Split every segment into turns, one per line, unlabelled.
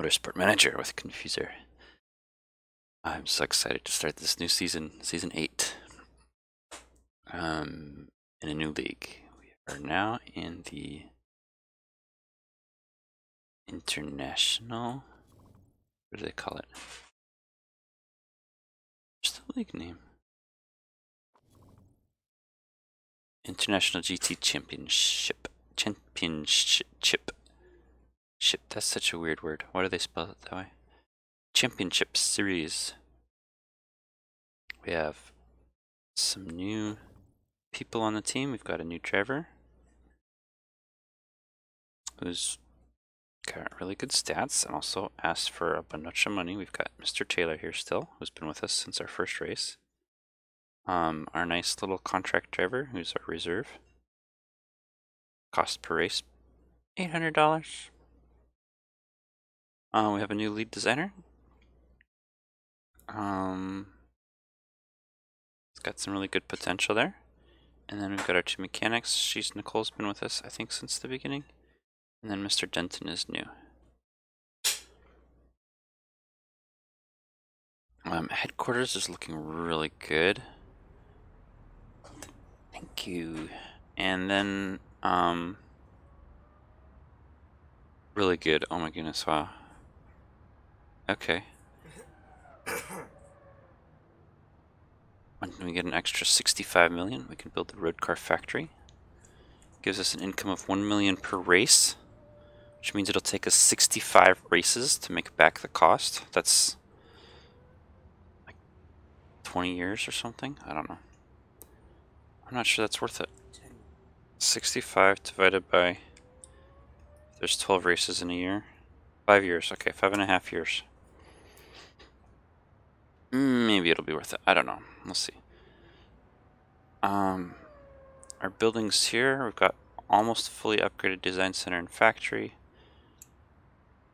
Motorsport Manager with Confuser. I'm so excited to start this new season, season 8, in a new league. We are now in the international, what do they call it? What's the league name? International GT Championship. Ship, that's such a weird word. Why do they spell it that way? Championship Series. We have some new people on the team. We've got a new driver who's got really good stats and also asked for a bunch of money. We've got Mr. Taylor here still, who's been with us since our first race. Our nice little contract driver, who's our reserve. Cost per race, $800. We have a new lead designer. It's got some really good potential there. And then we've got our two mechanics. Nicole's been with us, I think, since the beginning. And then Mr. Denton is new. Headquarters is looking really good. Thank you. And then, really good. Oh my goodness, wow. Okay. When we get an extra 65 million, we can build the road car factory. Gives us an income of 1 million per race, which means it'll take us 65 races to make back the cost. That's like 20 years or something. I don't know. I'm not sure that's worth it. 65 divided by, there's 12 races in a year. 5 years, okay, 5.5 years. Maybe it'll be worth it. I don't know. We'll see. Our buildings here, we've got almost fully upgraded design center and factory.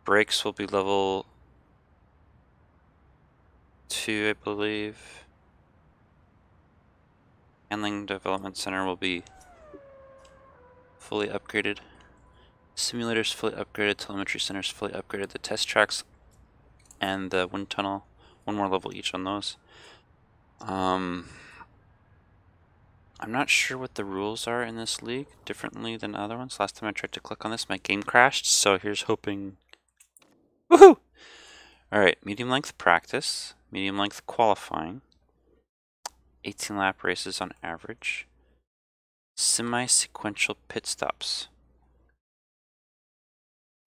Brakes will be level 2, I believe. Handling development center will be fully upgraded. Simulators fully upgraded. Telemetry centers fully upgraded. The test tracks and the wind tunnel, one more level each on those. I'm not sure what the rules are in this league differently than other ones. Last time I tried to click on this, my game crashed, so here's hoping. Woohoo! Alright, medium length practice, medium length qualifying, 18 lap races on average, semi-sequential pit stops.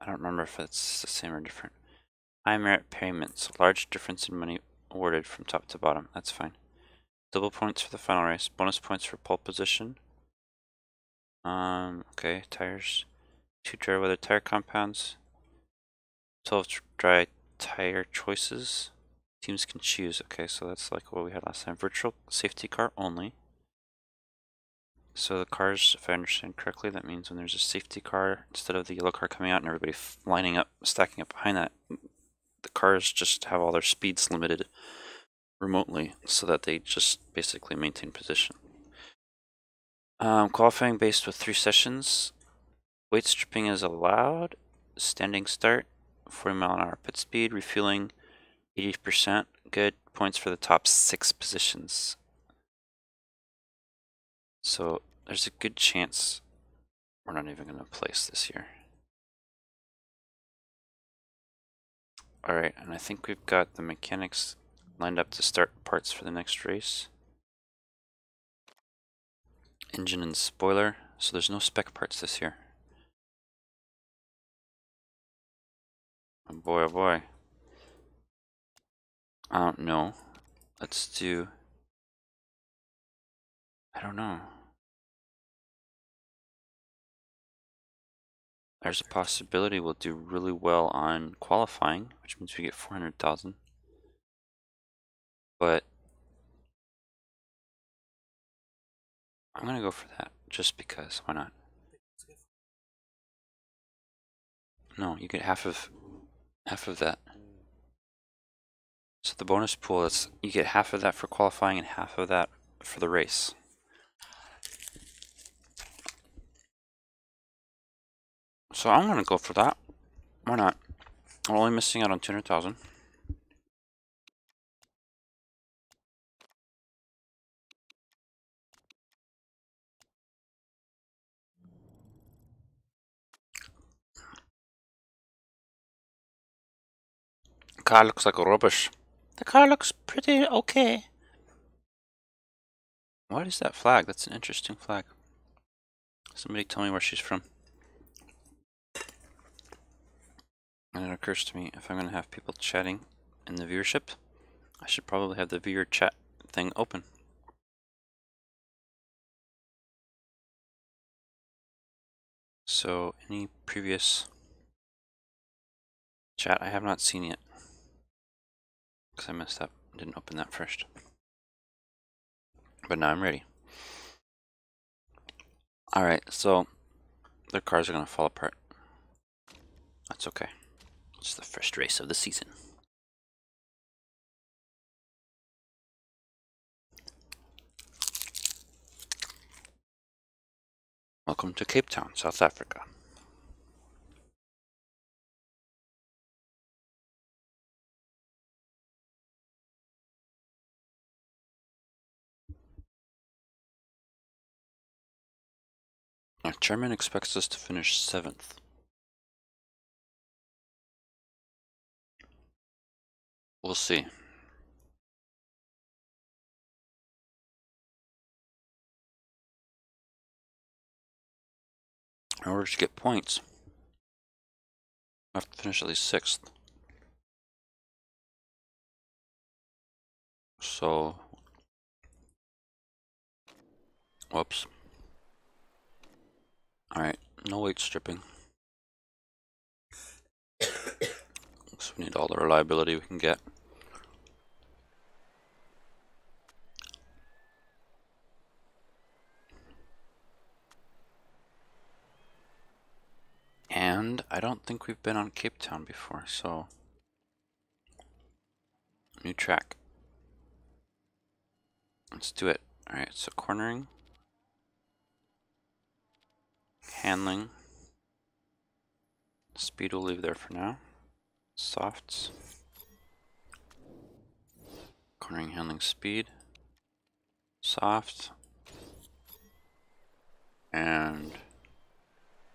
I don't remember if that's the same or different. High merit payments, large difference in money awarded from top to bottom. That's fine. Double points for the final race. Bonus points for pole position. Okay, tires. 2 dry weather tire compounds. 12 dry tire choices. Teams can choose. Okay, so that's like what we had last time. Virtual safety car only. So the cars, if I understand correctly, that means when there's a safety car, instead of the yellow car coming out and everybody lining up, stacking up behind that, the cars just have all their speeds limited remotely so that they just basically maintain position. Qualifying based with 3 sessions. Weight stripping is allowed. Standing start, 40-mile-an-hour pit speed. Refueling, 80%. Good. Points for the top 6 positions. So there's a good chance we're not even going to place this year. Alright, and I think we've got the mechanics lined up to start parts for the next race. Engine and spoiler, so there's no spec parts this year. Oh boy, oh boy. No. Let's do... I don't know. There's a possibility we'll do really well on qualifying, which means we get 400,000. But I'm gonna go for that just because. Why not? No, you get half of that. So the bonus pool is you get half of that for qualifying and half of that for the race. So I'm gonna go for that. Why not? I'm only missing out on 200,000. Car looks like rubbish. The car looks pretty okay. What is that flag? That's an interesting flag. Somebody tell me where she's from. And it occurs to me, if I'm going to have people chatting in the viewership, I should probably have the viewer chat thing open. So, any previous chat I have not seen yet. Because I messed up. Didn't open that first. But now I'm ready. Alright, so their cars are going to fall apart. That's okay. It's the first race of the season. Welcome to Cape Town, South Africa. Our chairman expects us to finish 7th. We'll see. In order to get points, I have to finish at least 6th. So, whoops. Alright, no weight stripping. So we need all the reliability we can get. And I don't think we've been on Cape Town before, so new track. Let's do it. Alright, so cornering, handling, speed we'll leave there for now. Softs, cornering, handling, speed, soft, and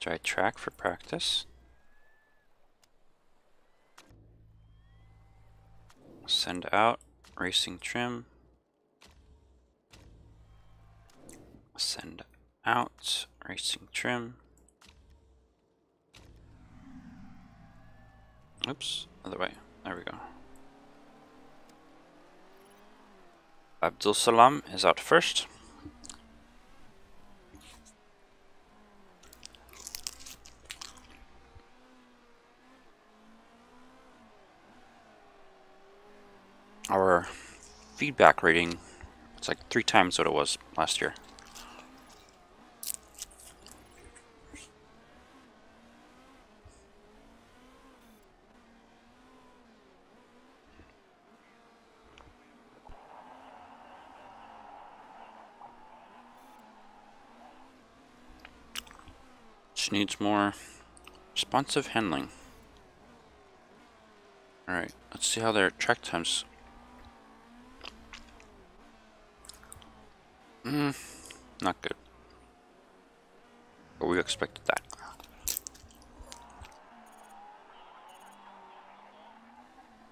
dry track for practice. Send out, racing trim. Send out, racing trim. Oops, other way. There we go. Abdul Salam is out first. Our feedback rating, it's like 3 times what it was last year. She needs more responsive handling. Alright, let's see how their track times. Not good. But we expected that.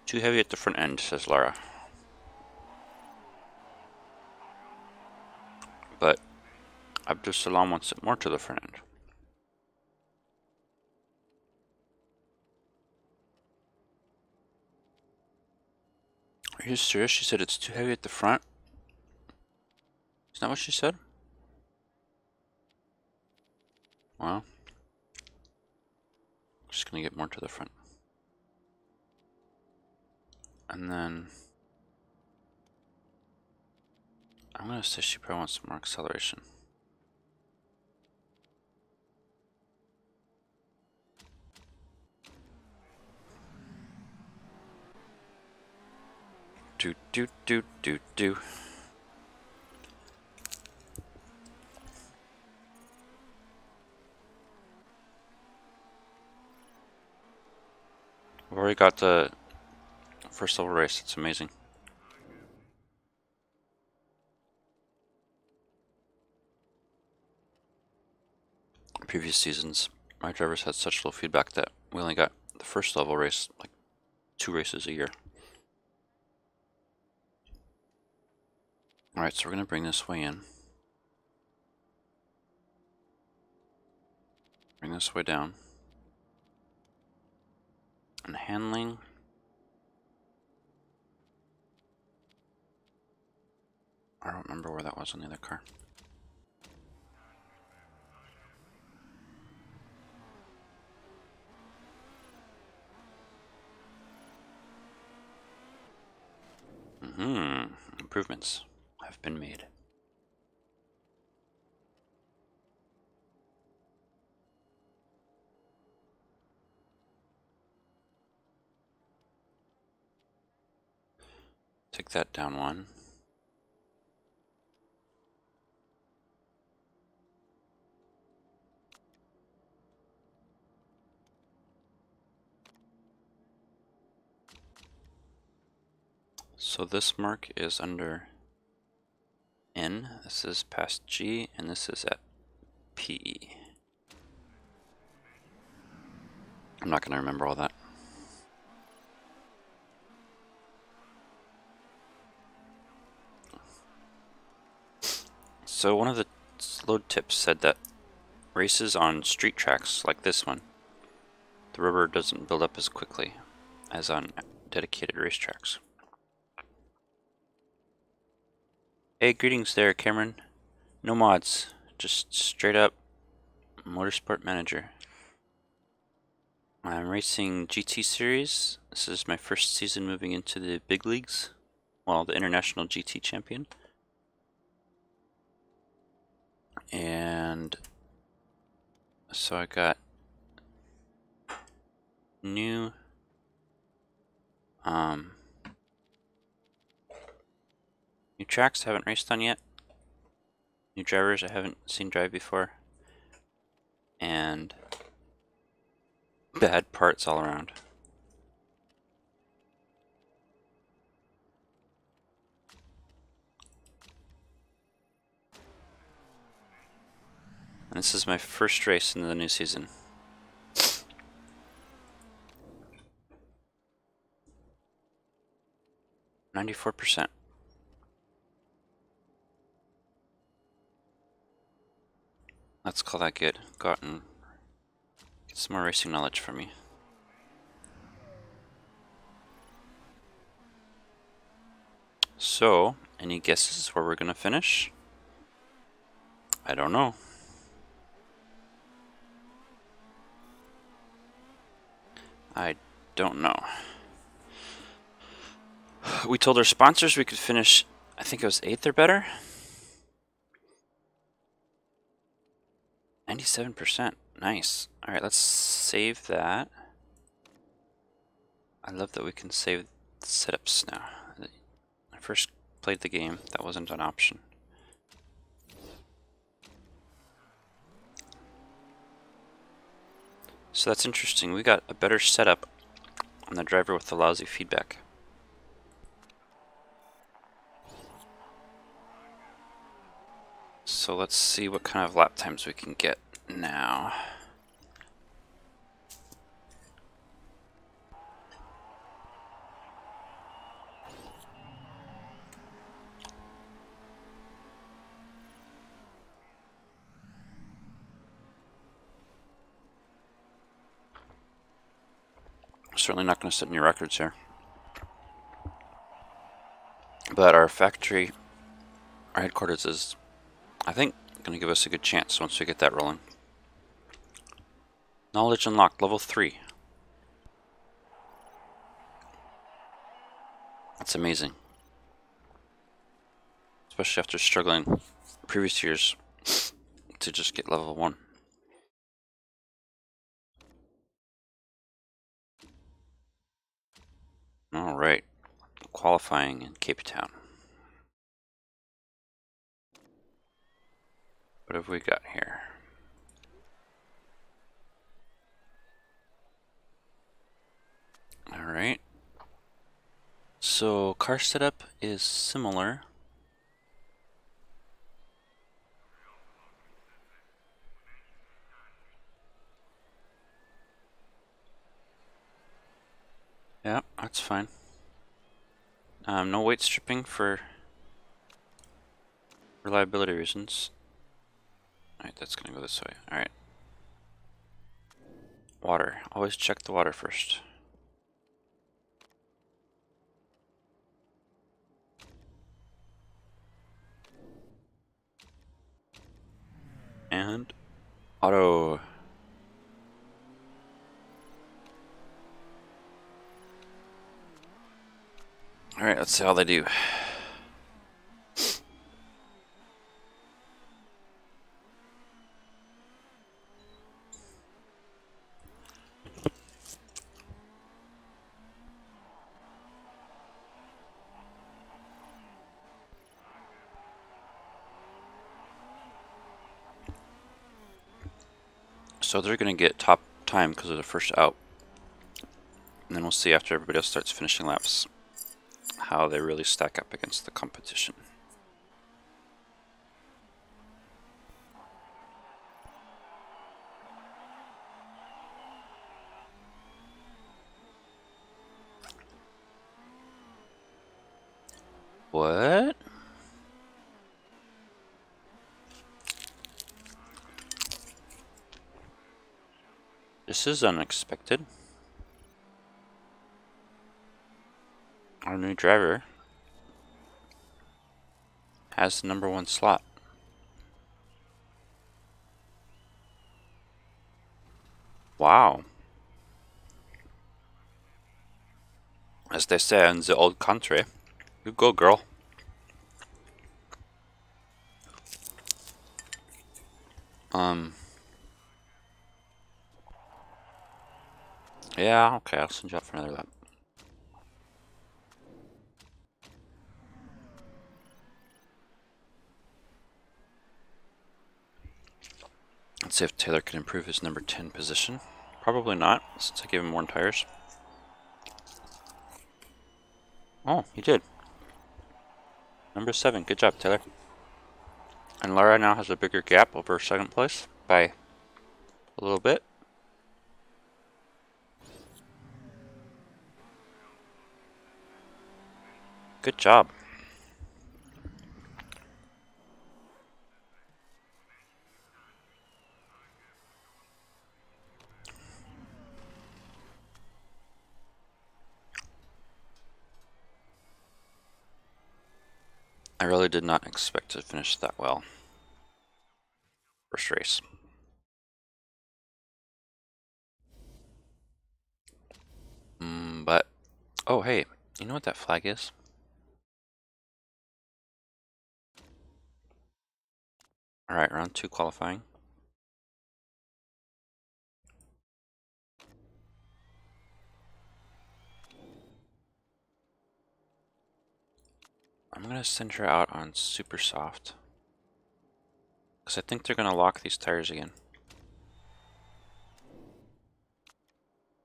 Too heavy at the front end, says Lara. But Abdul Salam wants it more to the front end. Are you serious? She said it's too heavy at the front? Is that what she said? Well, just gonna get more to the front. And then I'm gonna say she probably wants some more acceleration. Do. We've already got the first level race. It's amazing. Previous seasons, my drivers had such low feedback that we only got the first level race, like 2 races a year. Alright, so we're going to bring this way in. Bring this way down. And handling. I don't remember where that was on the other car. Improvements have been made. Take that down one. So this mark is under N, this is past G, and this is at P. I'm not going to remember all that. So one of the load tips said that races on street tracks like this one, the rubber doesn't build up as quickly as on dedicated racetracks. Hey, greetings there, Cameron. No mods, just straight up Motorsport Manager. I'm racing GT Series. This is my first season moving into the big leagues. Well, the International GT Champion. And so I got new new tracks I haven't raced on yet. New drivers I haven't seen drive before. And bad parts all around. And this is my first race in the new season. %. Let's call that good. Go out and get some more racing knowledge from me. So, any guesses where we're gonna finish? I don't know. I don't know. We told our sponsors we could finish, I think it was 8th or better. 97%. Nice. Alright, let's save that. I love that we can save setups now. When I first played the game, that wasn't an option. So that's interesting. We got a better setup on the driver with the lousy feedback. So let's see what kind of lap times we can get now. Certainly not going to set any records here. But our factory, our headquarters is, I think, going to give us a good chance once we get that rolling. Knowledge unlocked, level 3. That's amazing. Especially after struggling previous years to just get level 1. Alright, qualifying in Cape Town. What have we got here? So car setup is similar. Yeah, that's fine. No weight stripping for reliability reasons. Alright, that's gonna go this way. Alright. Water. Always check the water first. And auto. Alright, let's see how they do. So they're gonna get top time because of the first out. And then we'll see after everybody else starts finishing laps how they really stack up against the competition. What? This is unexpected. Our new driver has the #1 slot. Wow. As they say in the old country. You go, girl. Yeah, okay, I'll send you out for another lap. Let's see if Taylor can improve his #10 position. Probably not, since I gave him more tires. Oh, he did. #7, good job, Taylor. And Lara now has a bigger gap over second place by a little bit. Good job. I really did not expect to finish that well. First race. But, oh hey, you know what that flag is? Alright, round 2 qualifying. I'm gonna send her out on super soft. Because I think they're gonna lock these tires again.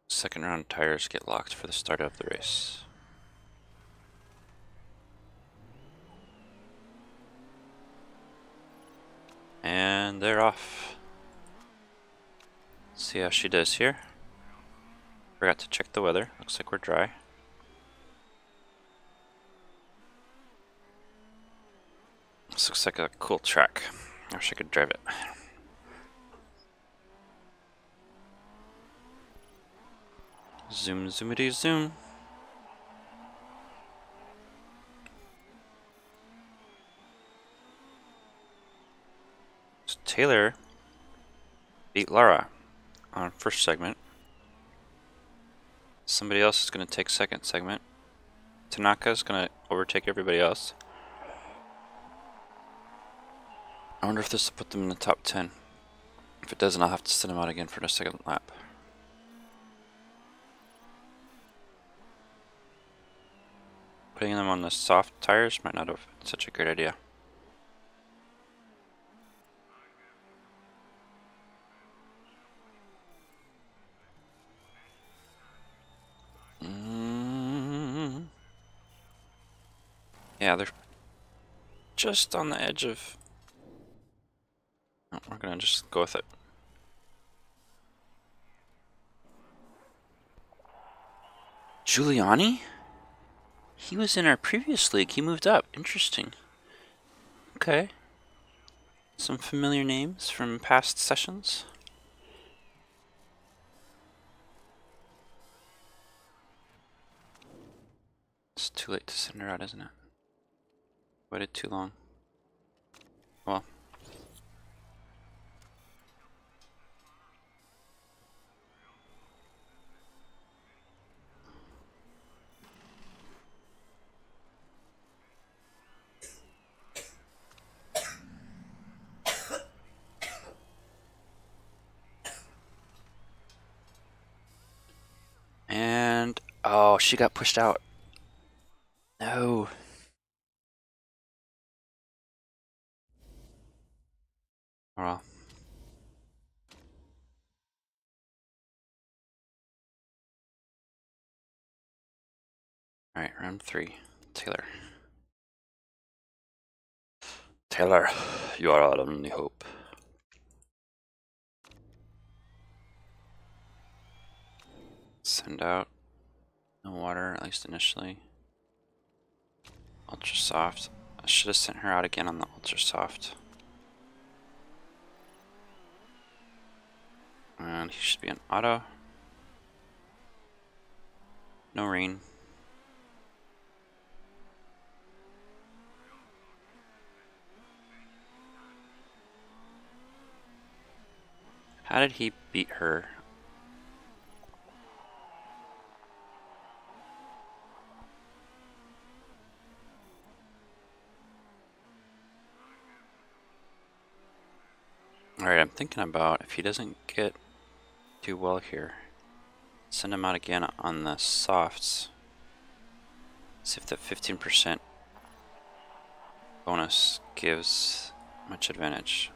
Second round tires get locked for the start of the race. And they're off. Let's see how she does here. Forgot to check the weather. Looks like we're dry. This looks like a cool track. I wish I could drive it. Zoom, zoomity, zoom. So Taylor beat Lara on first segment. Somebody else is going to take second segment. Tanaka is going to overtake everybody else. I wonder if this will put them in the top 10. If it doesn't, I'll have to send them out again for the second lap. Putting them on the soft tires might not have been such a great idea. Yeah, they're just on the edge of... Oh, we're gonna just go with it. Giuliani? He was in our previous league. He moved up. Interesting. Okay. Some familiar names from past sessions. It's too late to send her out, isn't it? Waited too long. Well. And... oh, she got pushed out. No. Well. Alright, round 3. Taylor. Taylor, you are our only hope. Send out. No water, at least initially. Ultra soft. I should have sent her out again on the ultra soft. And he should be an auto. No rain. How did he beat her? Alright, I'm thinking about if he doesn't do well here, send him out again on the softs. See if the 15% bonus gives much advantage.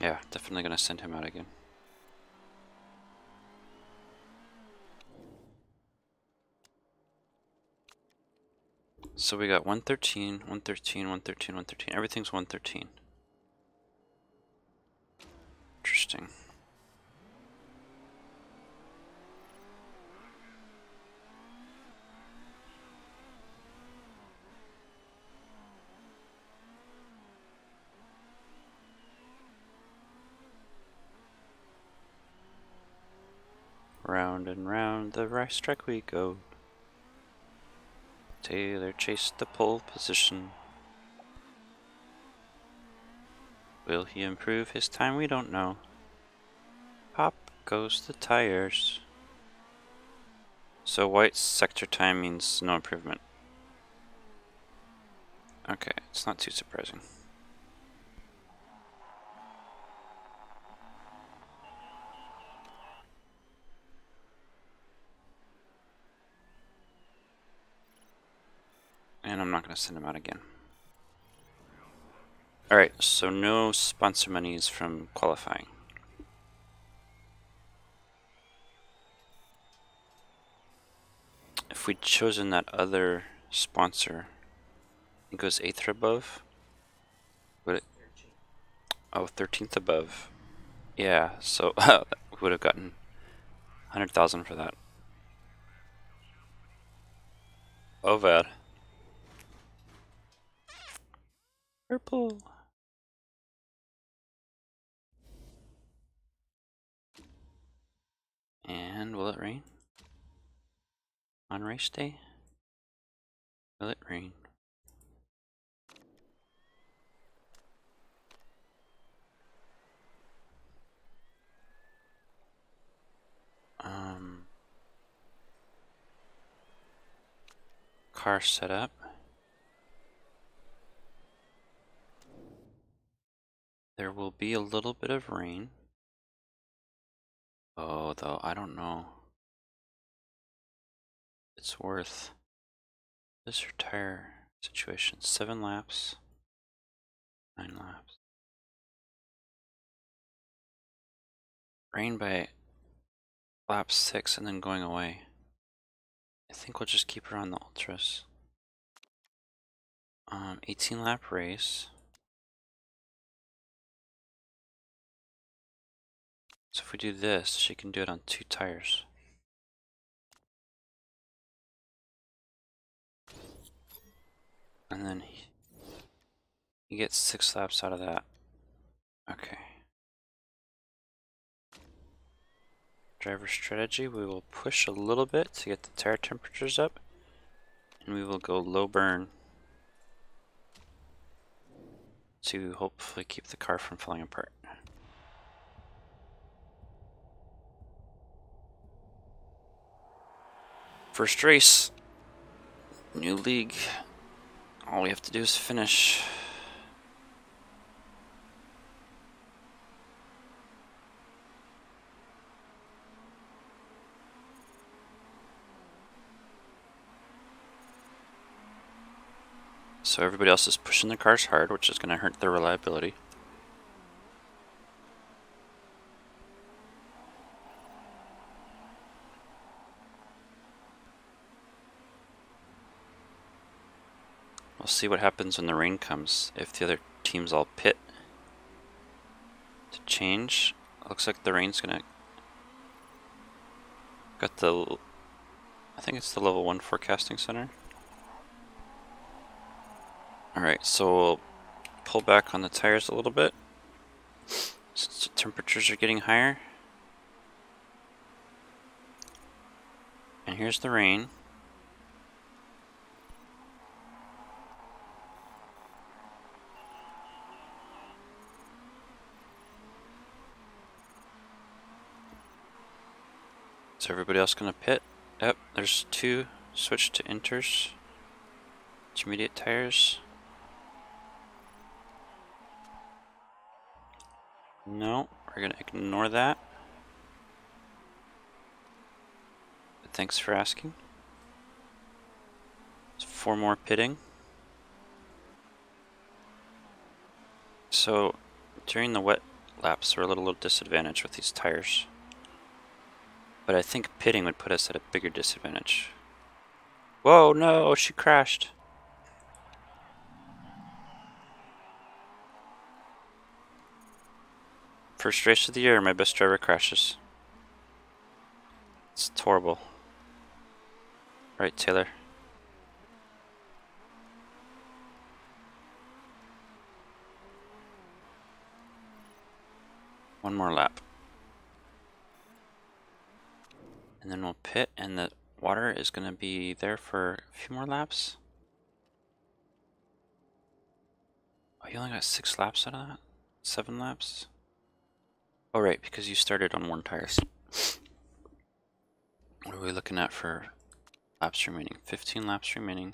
Yeah, definitely gonna send him out again. So we got 113, 113, 113, 113. Everything's 113. Interesting. Round and round the racetrack we go. Taylor chased the pole position. Will he improve his time? We don't know. Pop goes the tires. So white sector time means no improvement. Okay, it's not too surprising. And I'm not going to send him out again. Alright, so no sponsor monies from qualifying. If we'd chosen that other sponsor, it goes 8th or above. Would it? Oh, 13th above. Yeah, so we would have gotten 100,000 for that. Oh, bad. Purple. And will it rain? On race day? Will it rain? Car setup. There will be a little bit of rain. Oh, though, I don't know. It's worth this tire situation. 7 laps. 9 laps. Rain by lap 6 and then going away. I think we'll just keep her on the ultras. 18 lap race. So if we do this, she can do it on 2 tires. And then he gets 6 laps out of that. Okay. Driver strategy, we will push a little bit to get the tire temperatures up. And we will go low burn to hopefully keep the car from falling apart. First race, new league. All we have to do is finish. So everybody else is pushing the cars hard, which is going to hurt their reliability. We'll see what happens when the rain comes, if the other teams all pit to change. Looks like the rain's gonna got the, I think it's the level 1 forecasting center. Alright, so we'll pull back on the tires a little bit since the temperatures are getting higher. And here's the rain. Is everybody else gonna pit? Yep, there's 2 switch to inters. Intermediate tires. No, we're gonna ignore that. But thanks for asking. There's 4 more pitting. So during the wet laps, we're a little disadvantaged with these tires. But I think pitting would put us at a bigger disadvantage. Whoa, no, she crashed. First race of the year, my best driver crashes. It's horrible. Right, Taylor. One more lap. And then we'll pit, and the water is going to be there for a few more laps. Oh, you only got 6 laps out of that? 7 laps? Oh, right, because you started on 1 tire. What are we looking at for laps remaining? 15 laps remaining.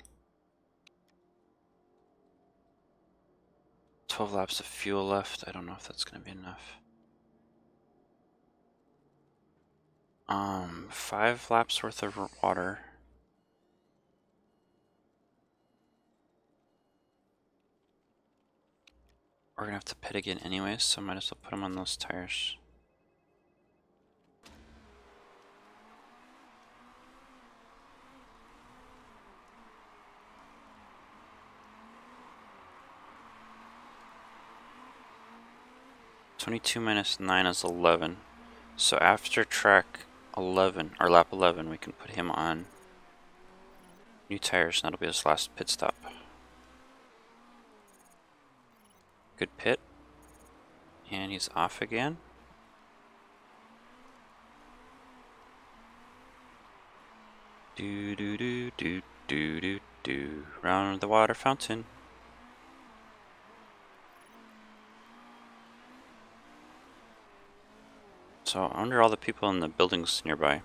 12 laps of fuel left. I don't know if that's going to be enough. 5 laps worth of water. We're gonna have to pit again anyways, so I might as well put them on those tires. (22 minus 9 is 11. So after track 11, or lap 11, we can put him on new tires, and that'll be his last pit stop. Good pit. And he's off again. Do do do do do do do. Round the water fountain. So I wonder all the people in the buildings nearby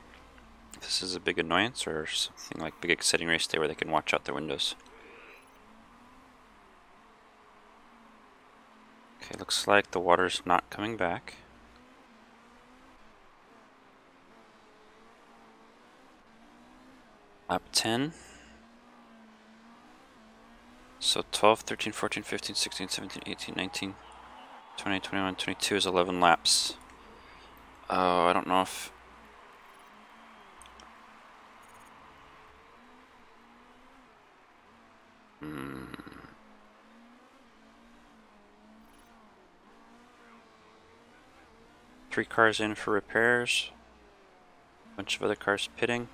if this is a big annoyance or something like big exciting race day where they can watch out their windows. Okay, looks like the water's not coming back. Lap 10. So 12, 13, 14, 15, 16, 17, 18, 19, 20, 21, 22 is 11 laps. Oh, I don't know if... Three cars in for repairs. Bunch of other cars pitting.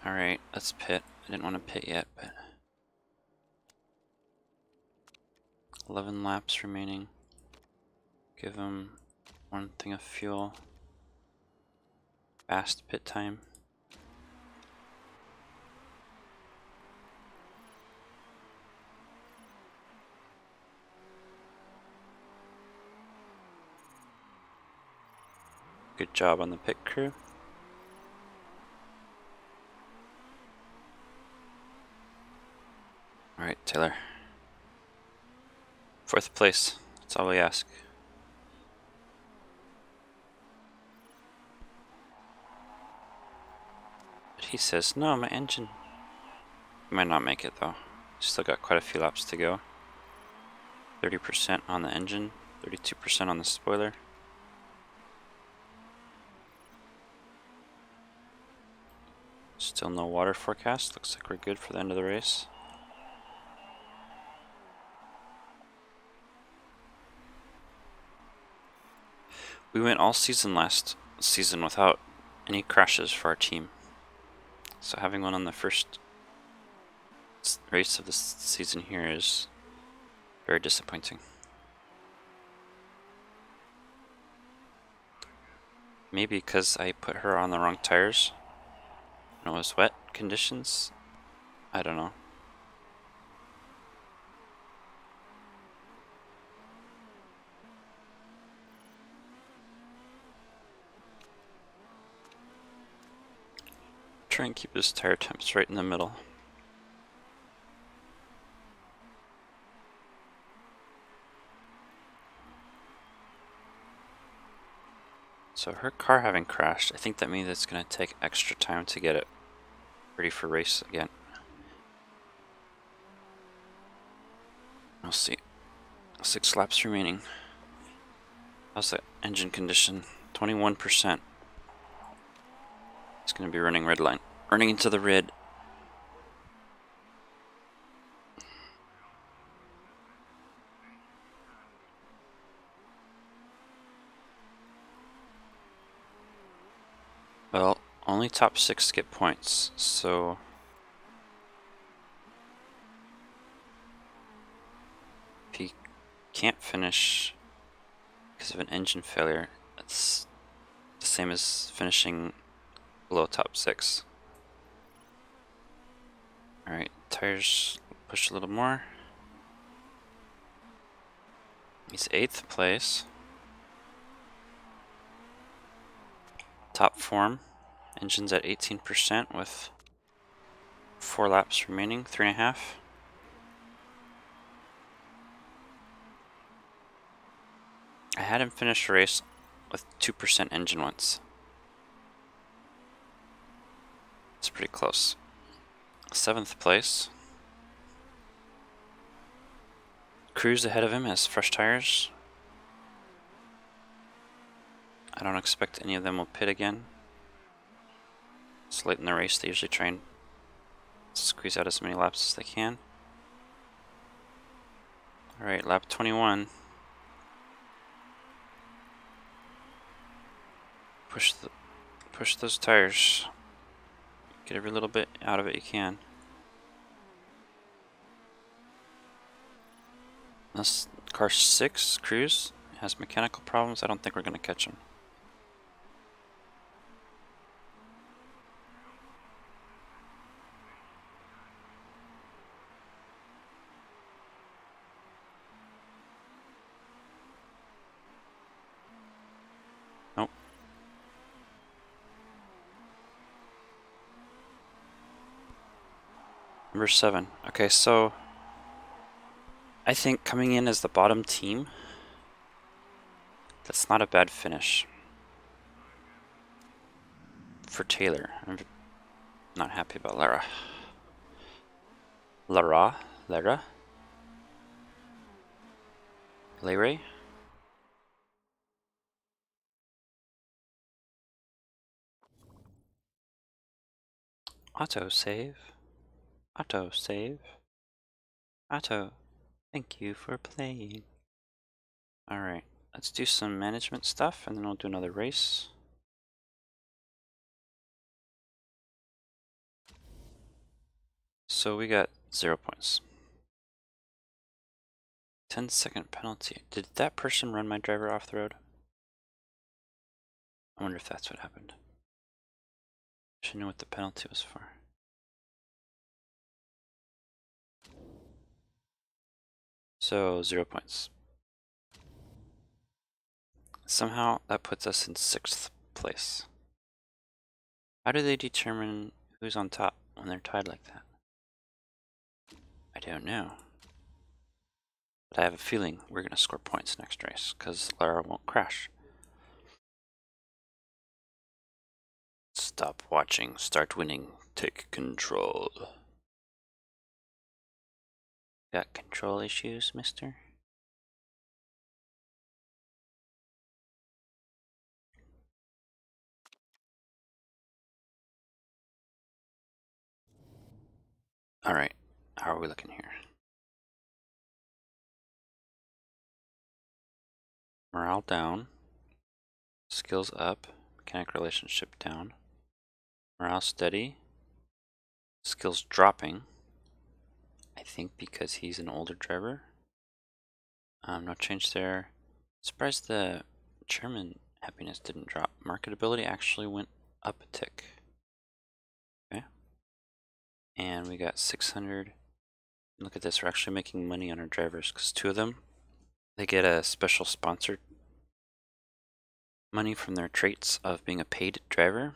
Alright, let's pit. I didn't want to pit yet, but... 11 laps remaining. Give them one thing of fuel. Fast pit time. Good job on the pit crew. Alright, Taylor. 4th place. That's all we ask. But he says, no, my engine. He might not make it though. Still got quite a few laps to go. 30% on the engine, 32% on the spoiler. Still no water forecast. Looks like we're good for the end of the race. We went all season last season without any crashes for our team. So having one on the first race of the season here is very disappointing. Maybe because I put her on the wrong tires and it was wet conditions. I don't know. Try and keep his tire temps right in the middle. So her car having crashed, I think that means it's going to take extra time to get it ready for race again. We'll see. 6 laps remaining. How's the engine condition? 21%. It's going to be running red line. Running into the red. Well, only top 6 get points, so... if he can't finish because of an engine failure, it's the same as finishing below top 6. Alright, tires push a little more. He's 8th place. Top form. Engine's at 18% with 4 laps remaining, 3.5. I had him finish the race with 2% engine once. It's pretty close. 7th place. Cruz ahead of him has fresh tires. I don't expect any of them will pit again. It's late in the race, they usually try and squeeze out as many laps as they can. Alright, lap 21. Push those tires. Get every little bit out of it you can. This car 6, Cruz, has mechanical problems. I don't think we're going to catch him. Nope. Number 7. Okay, so I think coming in as the bottom team, That's not a bad finish for Taylor. I'm not happy about Lara. Lara? Ray? Auto save. Auto save. Auto. Thank you for playing. Alright, let's do some management stuff and then we'll do another race. So we got 0 points. 10-second penalty. Did that person run my driver off the road? I wonder if that's what happened. Should know what the penalty was for. So 0 points. Somehow that puts us in 6th place. How do they determine who's on top when they're tied like that? I don't know. But I have a feeling we're going to score points next race because Lara won't crash. Stop watching, start winning, take control. Got control issues, mister? Alright, how are we looking here? Morale down. Skills up. Mechanic relationship down. Morale steady. Skills dropping. I think because he's an older driver. No change there. Surprised the chairman happiness didn't drop. Marketability actually went up a tick. Okay. And we got 600. Look at this, we're actually making money on our drivers because 2 of them, they get a special sponsored money from their traits of being a paid driver.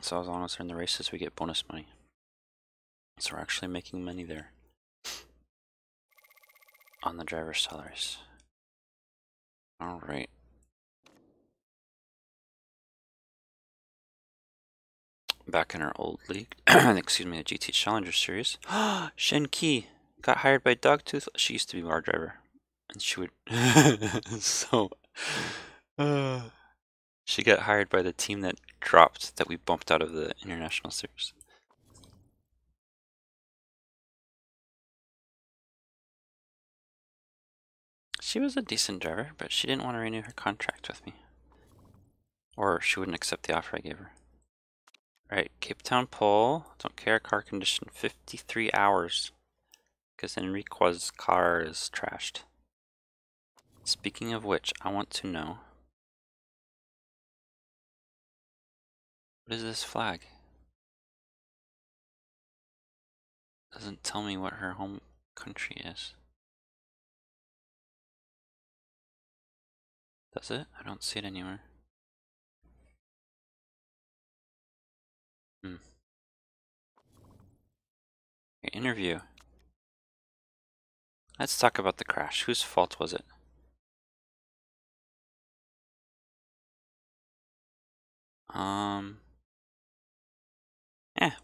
So as long as they're in the races, we get bonus money. So we're actually making money there on the driver's salaries. Alright. Back in our old league, excuse me, the GT Challenger Series. Shen Ki got hired by Dogtooth. She used to be our driver. And she would... so... she got hired by the team that dropped, that we bumped out of the International Series. She was a decent driver, but she didn't want to renew her contract with me. Or she wouldn't accept the offer I gave her. Right, Cape Town pole. Don't care, car condition 53 hours. Because Enrique's car is trashed. Speaking of which, I want to know. What is this flag? Doesn't tell me what her home country is. Does it? I don't see it anywhere. Interview. Let's talk about the crash. Whose fault was it?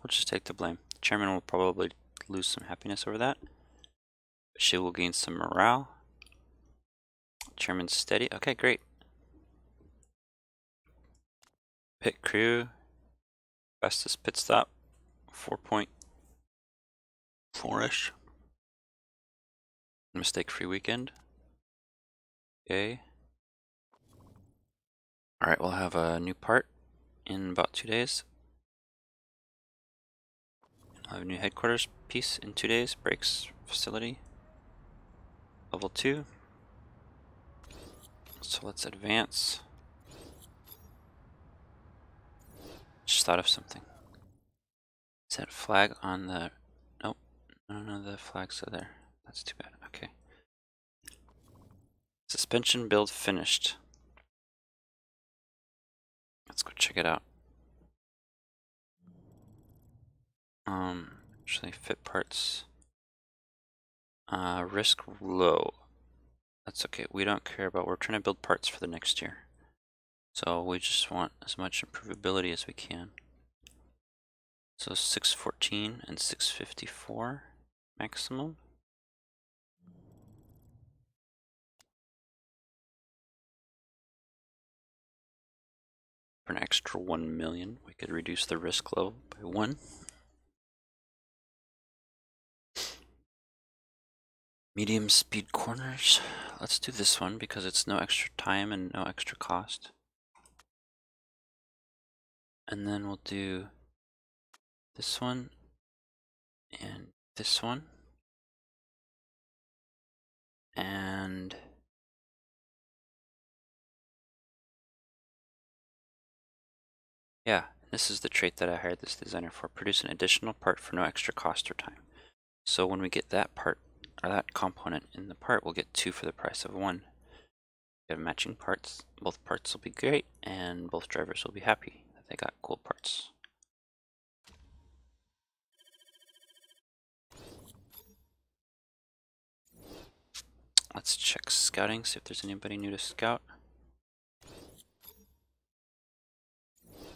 We'll just take the blame. The chairman will probably lose some happiness over that. She will gain some morale. Chairman's steady. Okay, great. Pit crew. Fastest pit stop. 4.4-ish. Mistake-free weekend. Okay. Alright, we'll have a new part in about 2 days. We'll have a new headquarters piece in 2 days. Brakes facility. Level 2. So let's advance. Just thought of something. Is that flag on the... Nope. No, the flags are there. That's too bad. Okay. Suspension build finished. Let's go check it out. Actually fit parts. Risk low. That's okay. We don't care about. We're trying to build parts for the next year. So we just want as much improvability as we can. So 614 and 654 maximum. For an extra 1 million, we could reduce the risk level by 1. Medium speed corners. Let's do this one because it's no extra time and no extra cost. And then we'll do this one and this one. And yeah, this is the trait that I hired this designer for. Produce an additional part for no extra cost or time. So when we get that part, or that component in the part, we'll get 2 for the price of 1. We have matching parts. Both parts will be great, and both drivers will be happy that they got cool parts. Let's check scouting, see if there's anybody new to scout.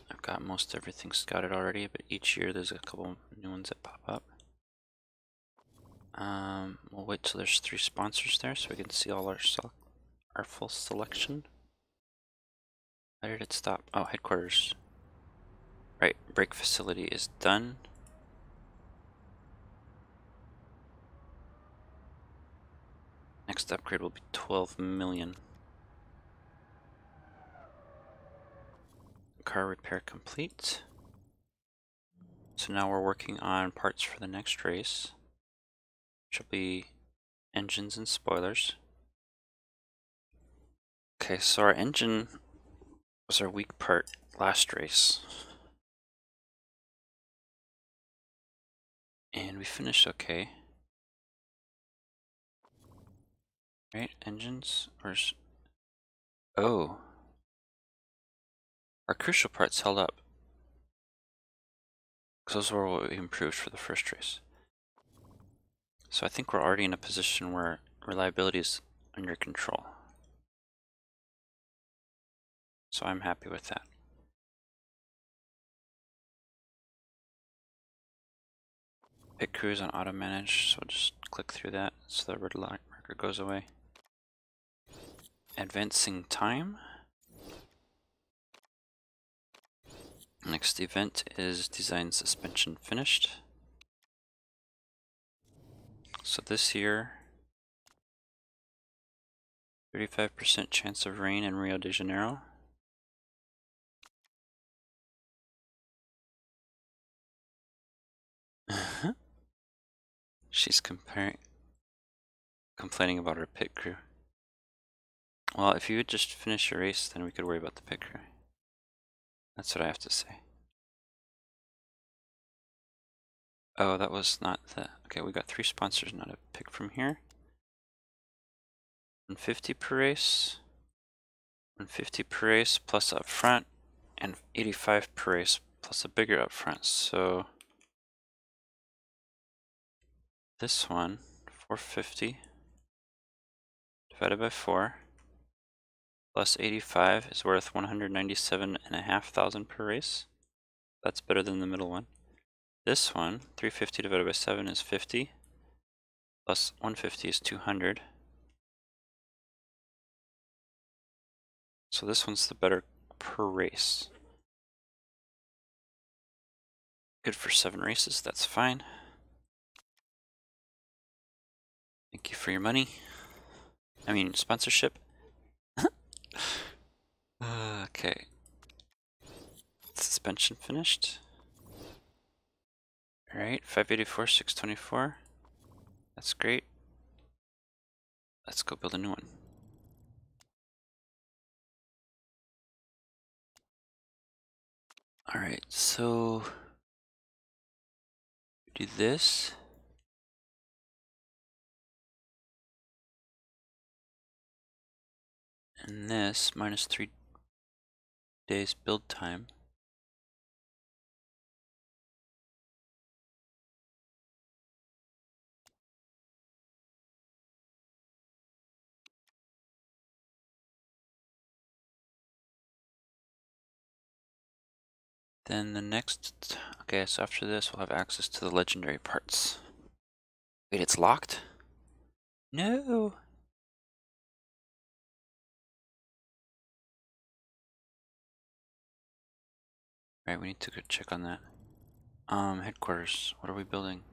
I've got most everything scouted already, but each year there's a couple new ones that pop up. We'll wait till there's 3 sponsors there so we can see all our full selection. Why did it stop? Oh, headquarters. Right, brake facility is done. Next upgrade will be 12 million. Car repair complete. So now we're working on parts for the next race, which will be engines and spoilers. Okay, so our engine was our weak part last race. And we finished okay. Right, engines, oh. Our crucial parts held up. Because those were what we improved for the first race. So I think we're already in a position where reliability is under control. So I'm happy with that. Pit crew is on auto manage, so just click through that so the red marker goes away. Advancing time. Next event is design suspension finished. So this year, 35% chance of rain in Rio de Janeiro. She's complaining about her pit crew. Well, if you would just finish your race, then we could worry about the pit crew. That's what I have to say. Oh, that was not the... Okay, we got 3 sponsors now to pick from here. 150 per race. 150 per race plus up front. And 85 per race plus a bigger up front. So... this one, 450 divided by 4 plus 85 is worth 197,500 per race. That's better than the middle one. This one, 350 divided by 7 is 50, plus 150 is 200. So this one's the better per race. Good for 7 races, that's fine. Thank you for your money. I mean, sponsorship. Okay. Suspension finished. Alright, 584, 624. That's great. Let's go build a new one. Alright, so do this. And this minus 3 days build time. Then the next, okay, so after this we'll have access to the legendary parts. Wait, it's locked? No! Alright, we need to go check on that. Headquarters, what are we building?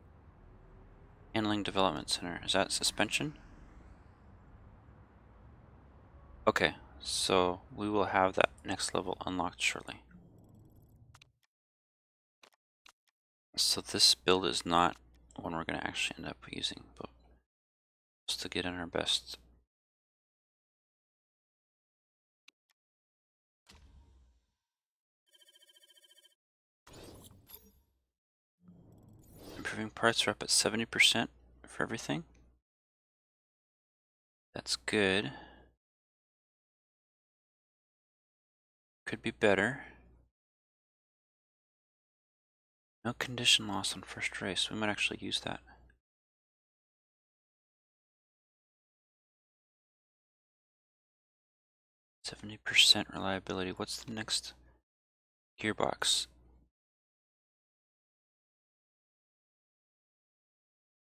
Handling Development Center, is that suspension? Okay, so we will have that next level unlocked shortly. So this build is not one we're going to actually end up using, but just to get in our best. Improving parts are up at 70% for everything. That's good. Could be better. No condition loss on first race. We might actually use that. %70 reliability. What's the next gearbox?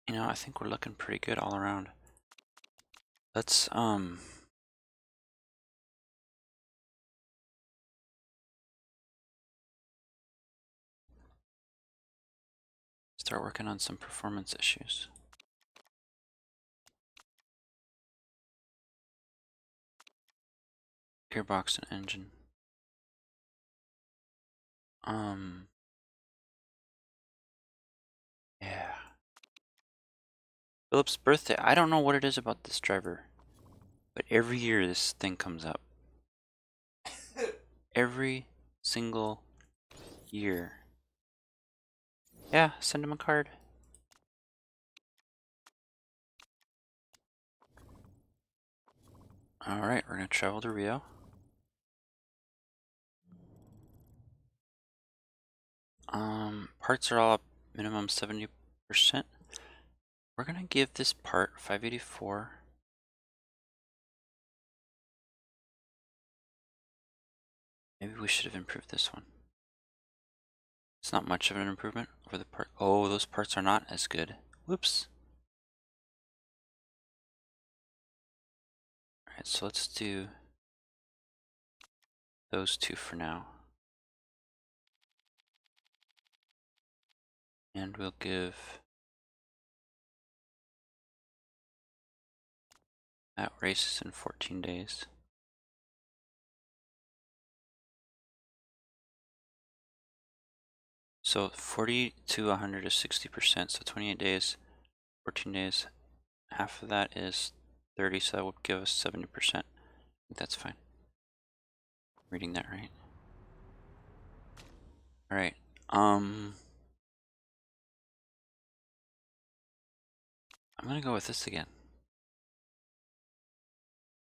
You know, I think we're looking pretty good all around. Let's start working on some performance issues. Gearbox and engine. Yeah. Philip's birthday. I don't know what it is about this driver, but every year this thing comes up. Every single year. Yeah, send him a card. Alright, we're gonna travel to Rio. Parts are all up minimum 70%. We're gonna give this part 584. Maybe we should have improved this one. It's not much of an improvement over the part. Oh, those parts are not as good. Whoops. Alright, so let's do those two for now. And we'll give that races in 14 days. So 40 to 100 is 60%, so 28 days, 14 days. Half of that is 30, so that would give us 70%. I think that's fine. Reading that right. Alright, I'm gonna go with this again.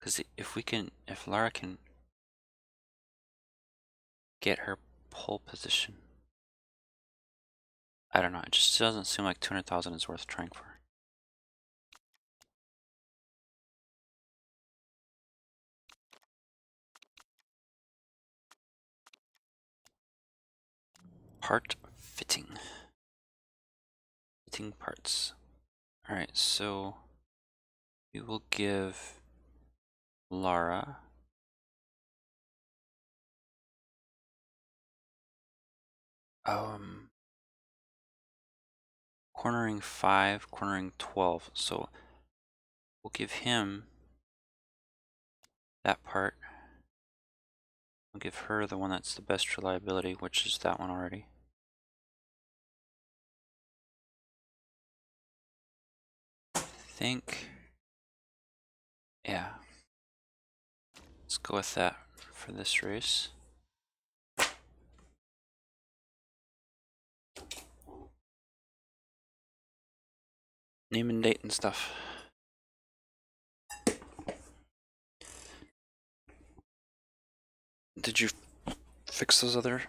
Because if Lara can get her pole position, I don't know, it just doesn't seem like 200,000 is worth trying for. Part fitting. Fitting parts. Alright, so we will give Lara cornering 5, cornering 12. So we'll give him that part. We'll give her the one that's the best reliability, which is that one already. I think, yeah. Let's go with that for this race. Name and date and stuff. Did you fix those other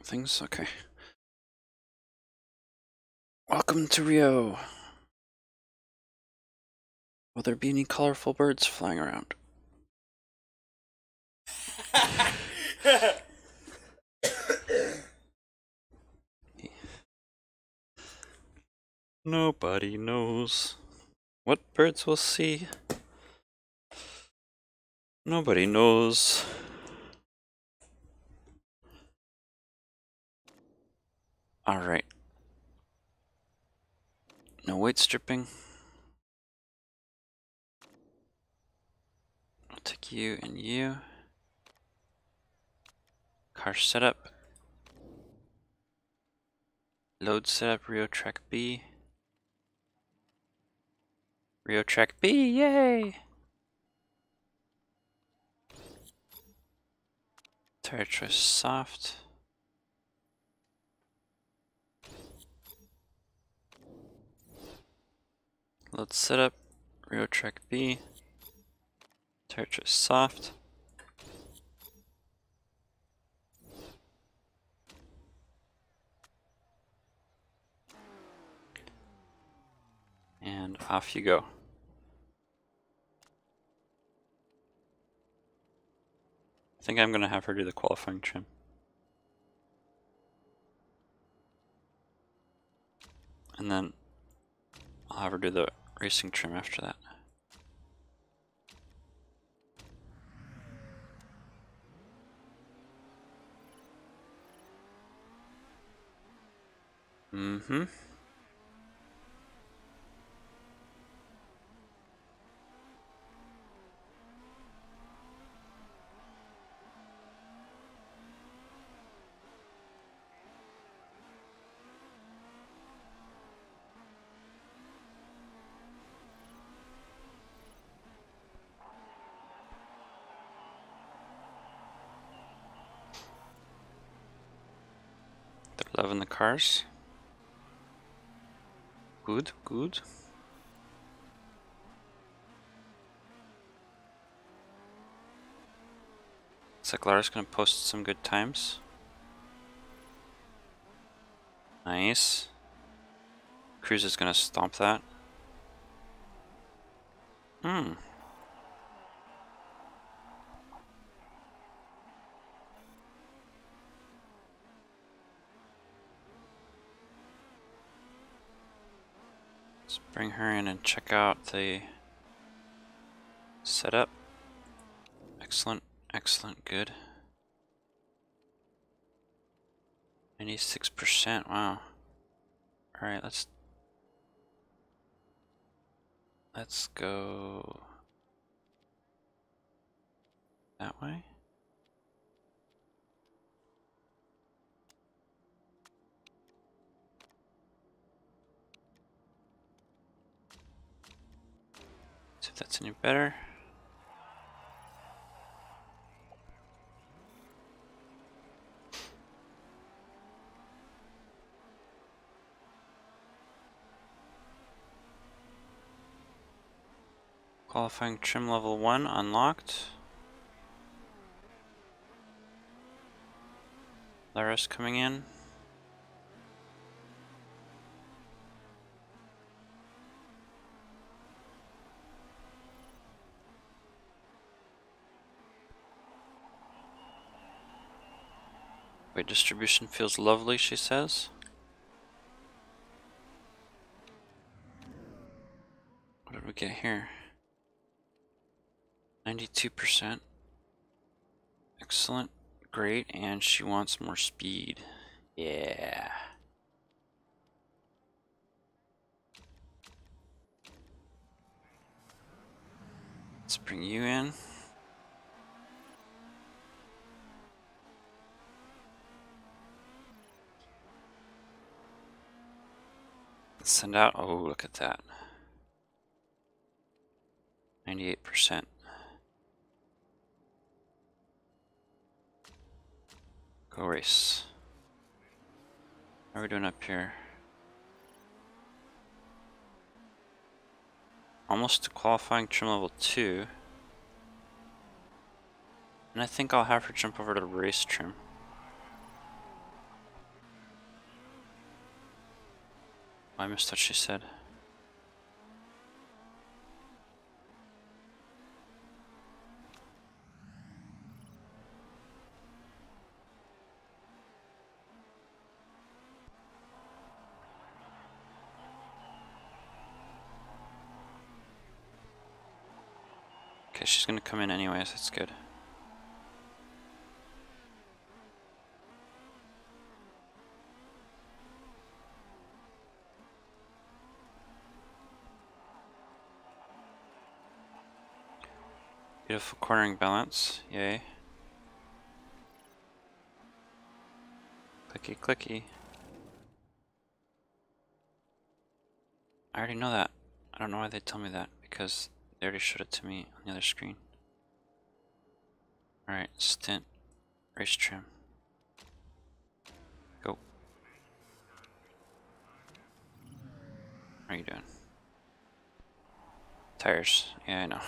things? Okay. Welcome to Rio. Will there be any colorful birds flying around? Nobody knows what birds will see. Nobody knows. Alright. No weight stripping. I'll take you and you. Car setup. Load setup, Rio Track B. Rio Track B, yay! Tire choice soft. Load setup, Rio Track B. Tire choice soft. And off you go. I think I'm gonna have her do the qualifying trim. And then I'll have her do the racing trim after that. Mm-hmm. They're loving the cars. Good, good. Looks like Lara's gonna post some good times. Nice. Cruz is gonna stomp that. Hmm. Let's bring her in and check out the setup. Excellent, excellent, good. 96%, wow. Alright, let's go that way. See if that's any better. Qualifying trim level 1 unlocked. Lara's coming in. Weight distribution feels lovely, she says. What did we get here? 92%. Excellent. Great. And she wants more speed. Yeah. Let's bring you in. Let's send out. Oh, look at that. 98%. Go race. How are we doing up here? Almost to qualifying trim level 2. And I think I'll have her jump over to race trim. I missed what she said. Okay, she's gonna come in anyways, that's good. Beautiful cornering balance, yay. Clicky, clicky. I already know that. I don't know why they tell me that, because they already showed it to me on the other screen. Alright, stint, race trim. Go. How are you doing? Tires, yeah, I know.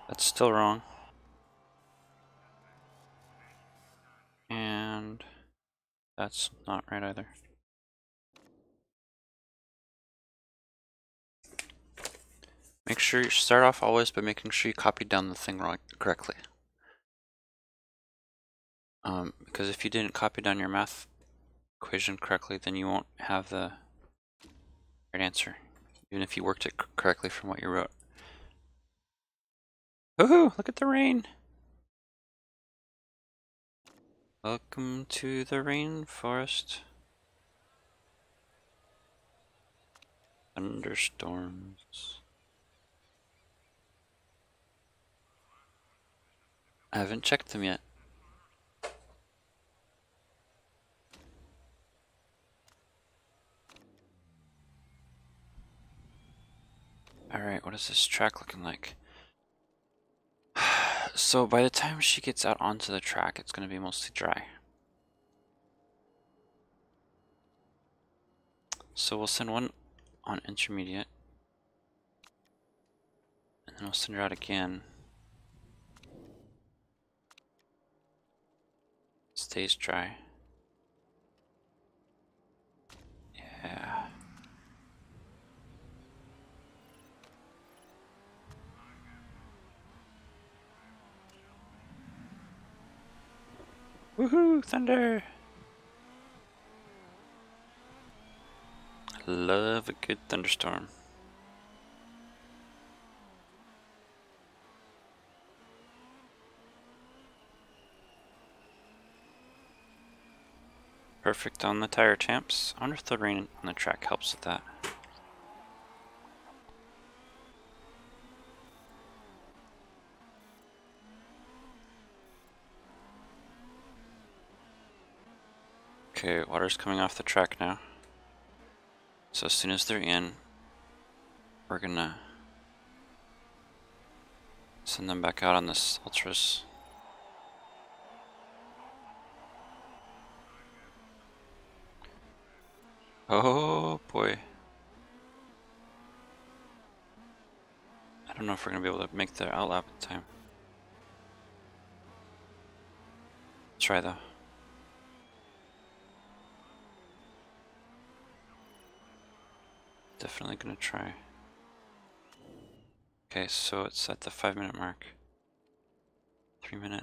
That's still wrong. And that's not right either. Make sure you start off always by making sure you copy down the thing correctly. Because if you didn't copy down your math equation correctly, then you won't have the right answer, even if you worked it correctly from what you wrote. Woohoo! Look at the rain! Welcome to the rainforest. Thunderstorms. I haven't checked them yet. Alright, what is this track looking like? So by the time she gets out onto the track, it's going to be mostly dry. So we'll send one on intermediate. And then we'll send her out again. Stays dry. Yeah. Woohoo! Thunder! Love a good thunderstorm. Perfect on the tire champs. I wonder if the rain on the track helps with that. Okay, water's coming off the track now. So as soon as they're in, we're gonna send them back out on this ultras. Oh boy. I don't know if we're gonna be able to make the outlap in time. Try though. Definitely gonna try. Okay, so it's at the 5-minute mark. 3 minute.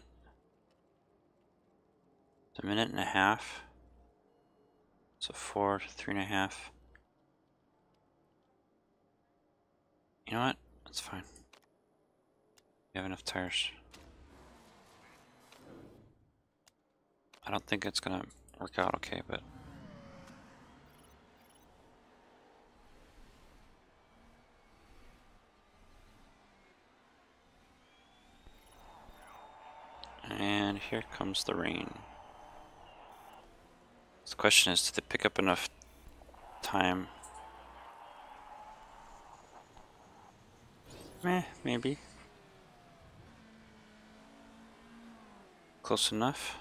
It's a minute and a half. So 4 to 3.5. You know what? That's fine. We have enough tires. I don't think it's gonna work out okay, but and here comes the rain. So the question is, did they pick up enough time? Maybe. Close enough.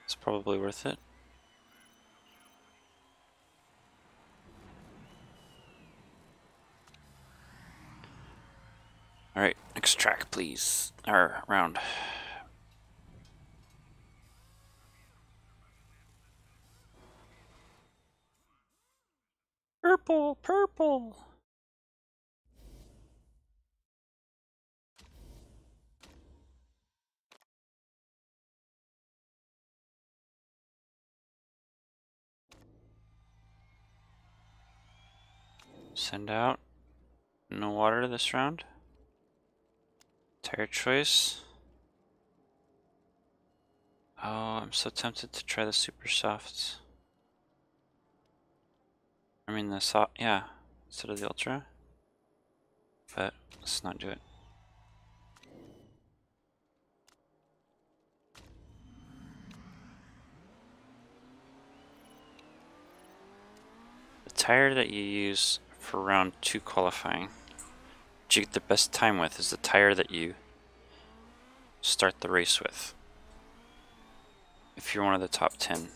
It's probably worth it. Alright, next track please. Or round. Purple! Purple! Send out. No water this round. Tire choice. Oh, I'm so tempted to try the super softs. I mean the soft, yeah, instead of the ultra. But let's not do it. The tire that you use for round 2 qualifying, that you get the best time with, is the tire that you start the race with. If you're one of the top 10.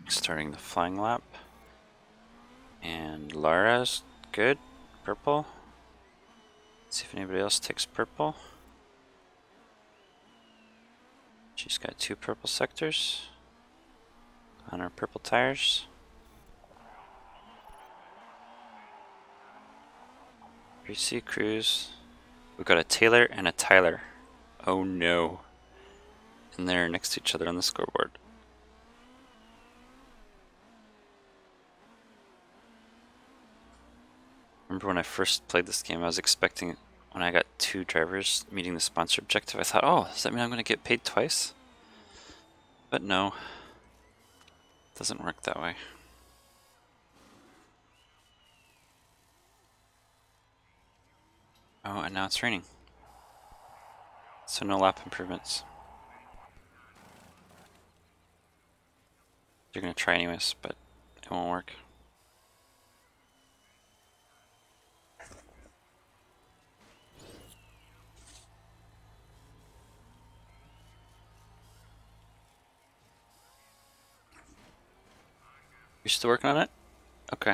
Starting the flying lap. And Lara's good. Purple. Let's see if anybody else takes purple. She's got 2 purple sectors on her purple tires. RC Cruise. We've got a Taylor and a Tyler. Oh no. And they're next to each other on the scoreboard. Remember when I first played this game, I was expecting, when I got 2 drivers meeting the sponsor objective, I thought, oh, does that mean I'm going to get paid twice? But no. It doesn't work that way. Oh, and now it's raining. So no lap improvements. You're going to try anyways, but it won't work. You're still working on it? Okay.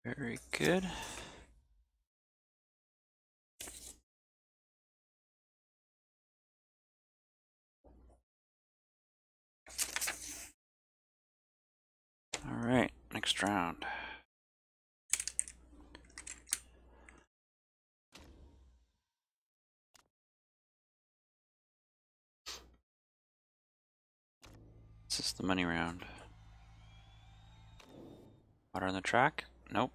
Very good. Alright, next round. This is the money round. Water on the track? Nope.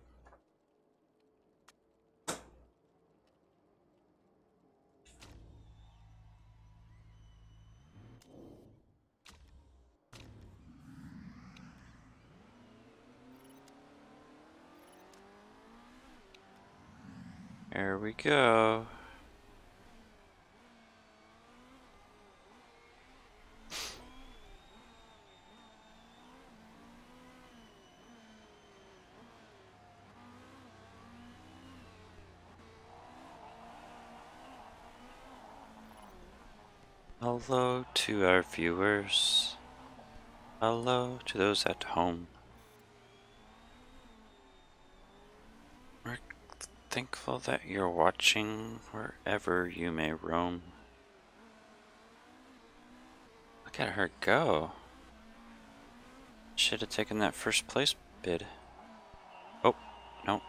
There we go. Hello to our viewers. Hello to those at home. We're thankful that you're watching wherever you may roam. Look at her go. Should have taken that first place bid. Oh, no.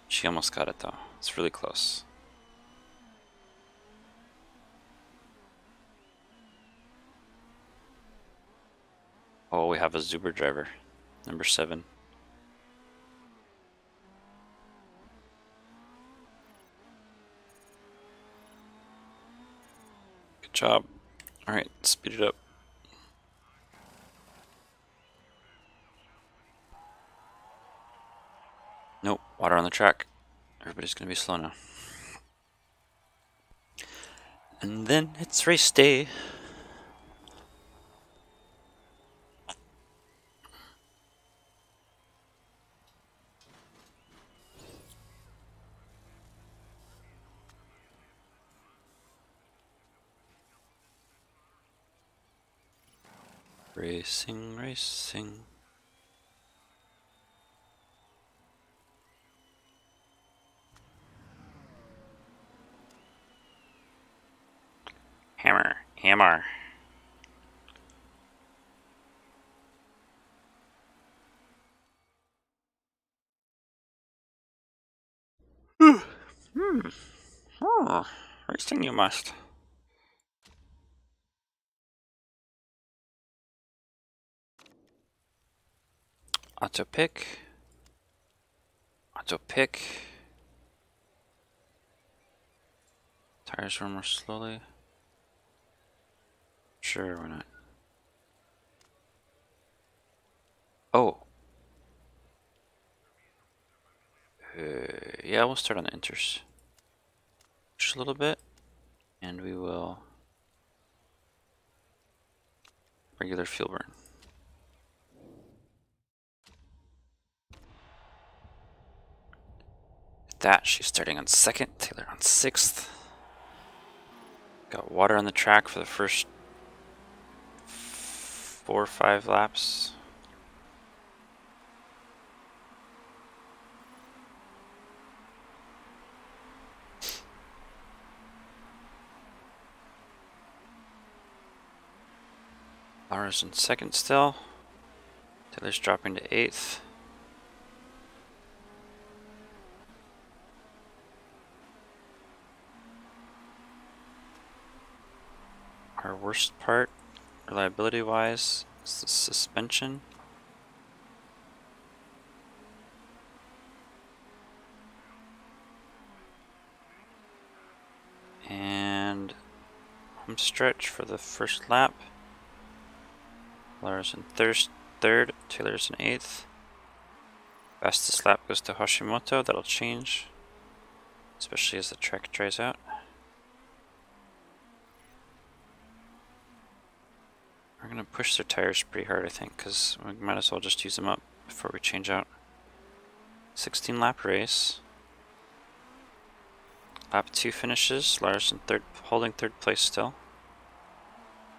She almost got it though. It's really close. Oh, we have a Zuber driver. Number 7. Good job. Alright, speed it up. Nope, water on the track. Everybody's gonna be slow now. And then it's race day. Racing, racing. Hammer, hammer. Oh, racing you must. Auto pick. Auto pick. Tires run more slowly. Sure, why not? Oh. Yeah, we'll start on the inters. Just a little bit. And we will regular fuel burn. With that, she's starting on 2nd, Taylor on 6th. Got water on the track for the first 4 or 5 laps. Laura's in 2nd still. Taylor's dropping to 8th. Our worst part, reliability wise, is the suspension. And home stretch for the first lap. Laura's in 3rd, Taylor's in 8th. Fastest lap goes to Hashimoto, that'll change, especially as the track dries out. We're going to push their tires pretty hard, I think, because we might as well just use them up before we change out. 16 lap race. Lap 2 finishes. Lars in 3rd, holding 3rd place still.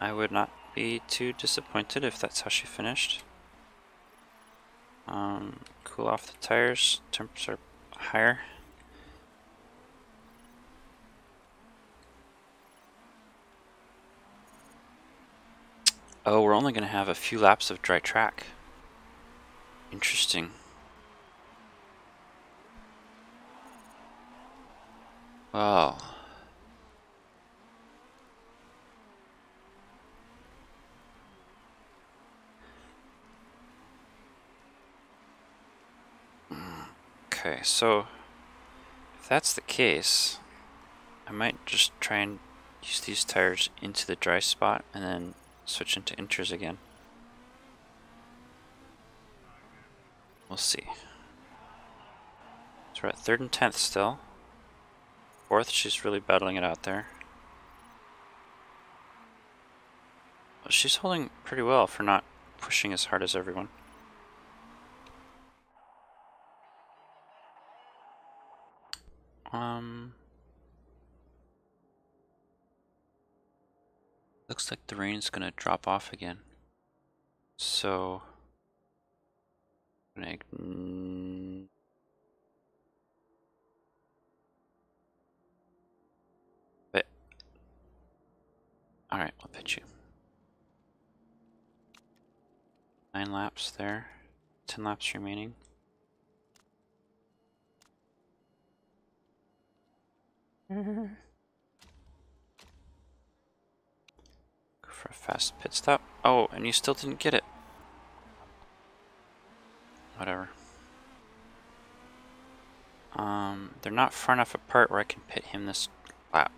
I would not be too disappointed if that's how she finished. Cool off the tires. Temps are higher. Oh, we're only going to have a few laps of dry track. Interesting. Wow. Okay, so if that's the case, I might just try and use these tires into the dry spot and then switch into inters again. We'll see. So we're at 3rd and 10th still. 4th, she's really battling it out there. Well, she's holding pretty well for not pushing as hard as everyone. Looks like the rain's gonna drop off again. So I'm gonna alright, I'll pitch you. 9 laps there. 10 laps remaining. Go for a fast pit stop. Oh, and you still didn't get it. Whatever. They're not far enough apart where I can pit him this lap.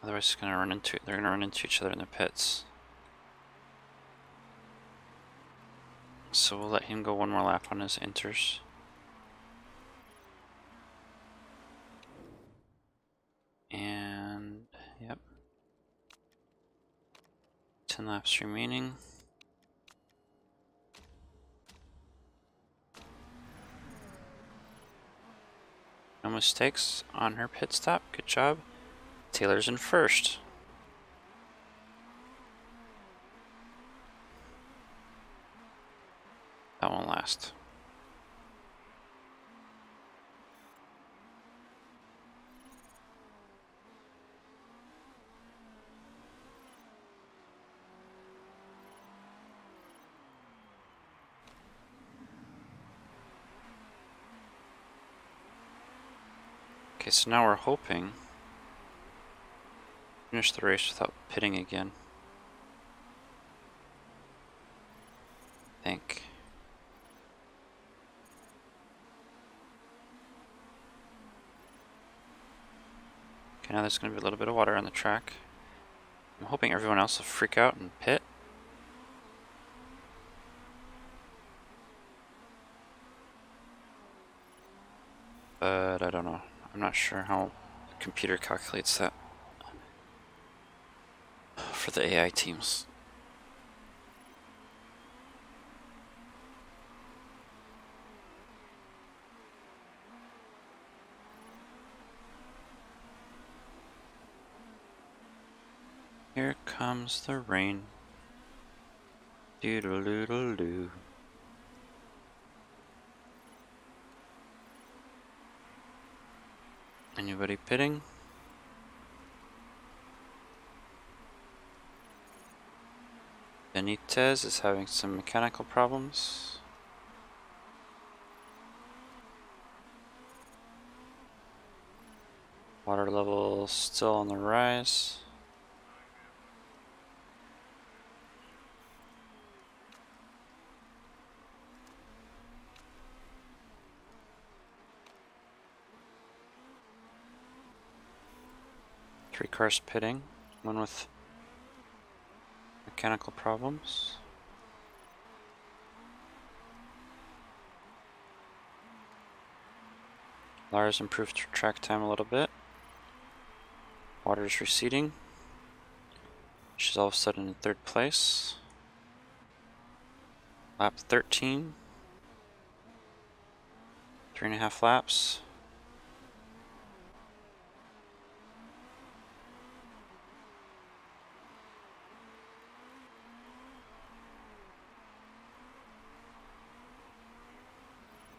Otherwise, they're gonna run into each other in the pits. So we'll let him go one more lap on his inters. And yep. 10 laps remaining. No mistakes on her pit stop. Good job. Taylor's in first. That won't last. Okay, so now we're hoping to finish the race without pitting again. I think. Okay, now there's going to be a little bit of water on the track. I'm hoping everyone else will freak out and pit. But I don't know. I'm not sure how the computer calculates that for the AI teams. Here comes the rain. Doodle-doodle-doo. Anybody pitting? Benitez is having some mechanical problems. Water level still on the rise. Three cars pitting, one with mechanical problems. Lars improved her track time a little bit. Water's receding. She's all of a sudden in third place. Lap 13. 3.5 laps.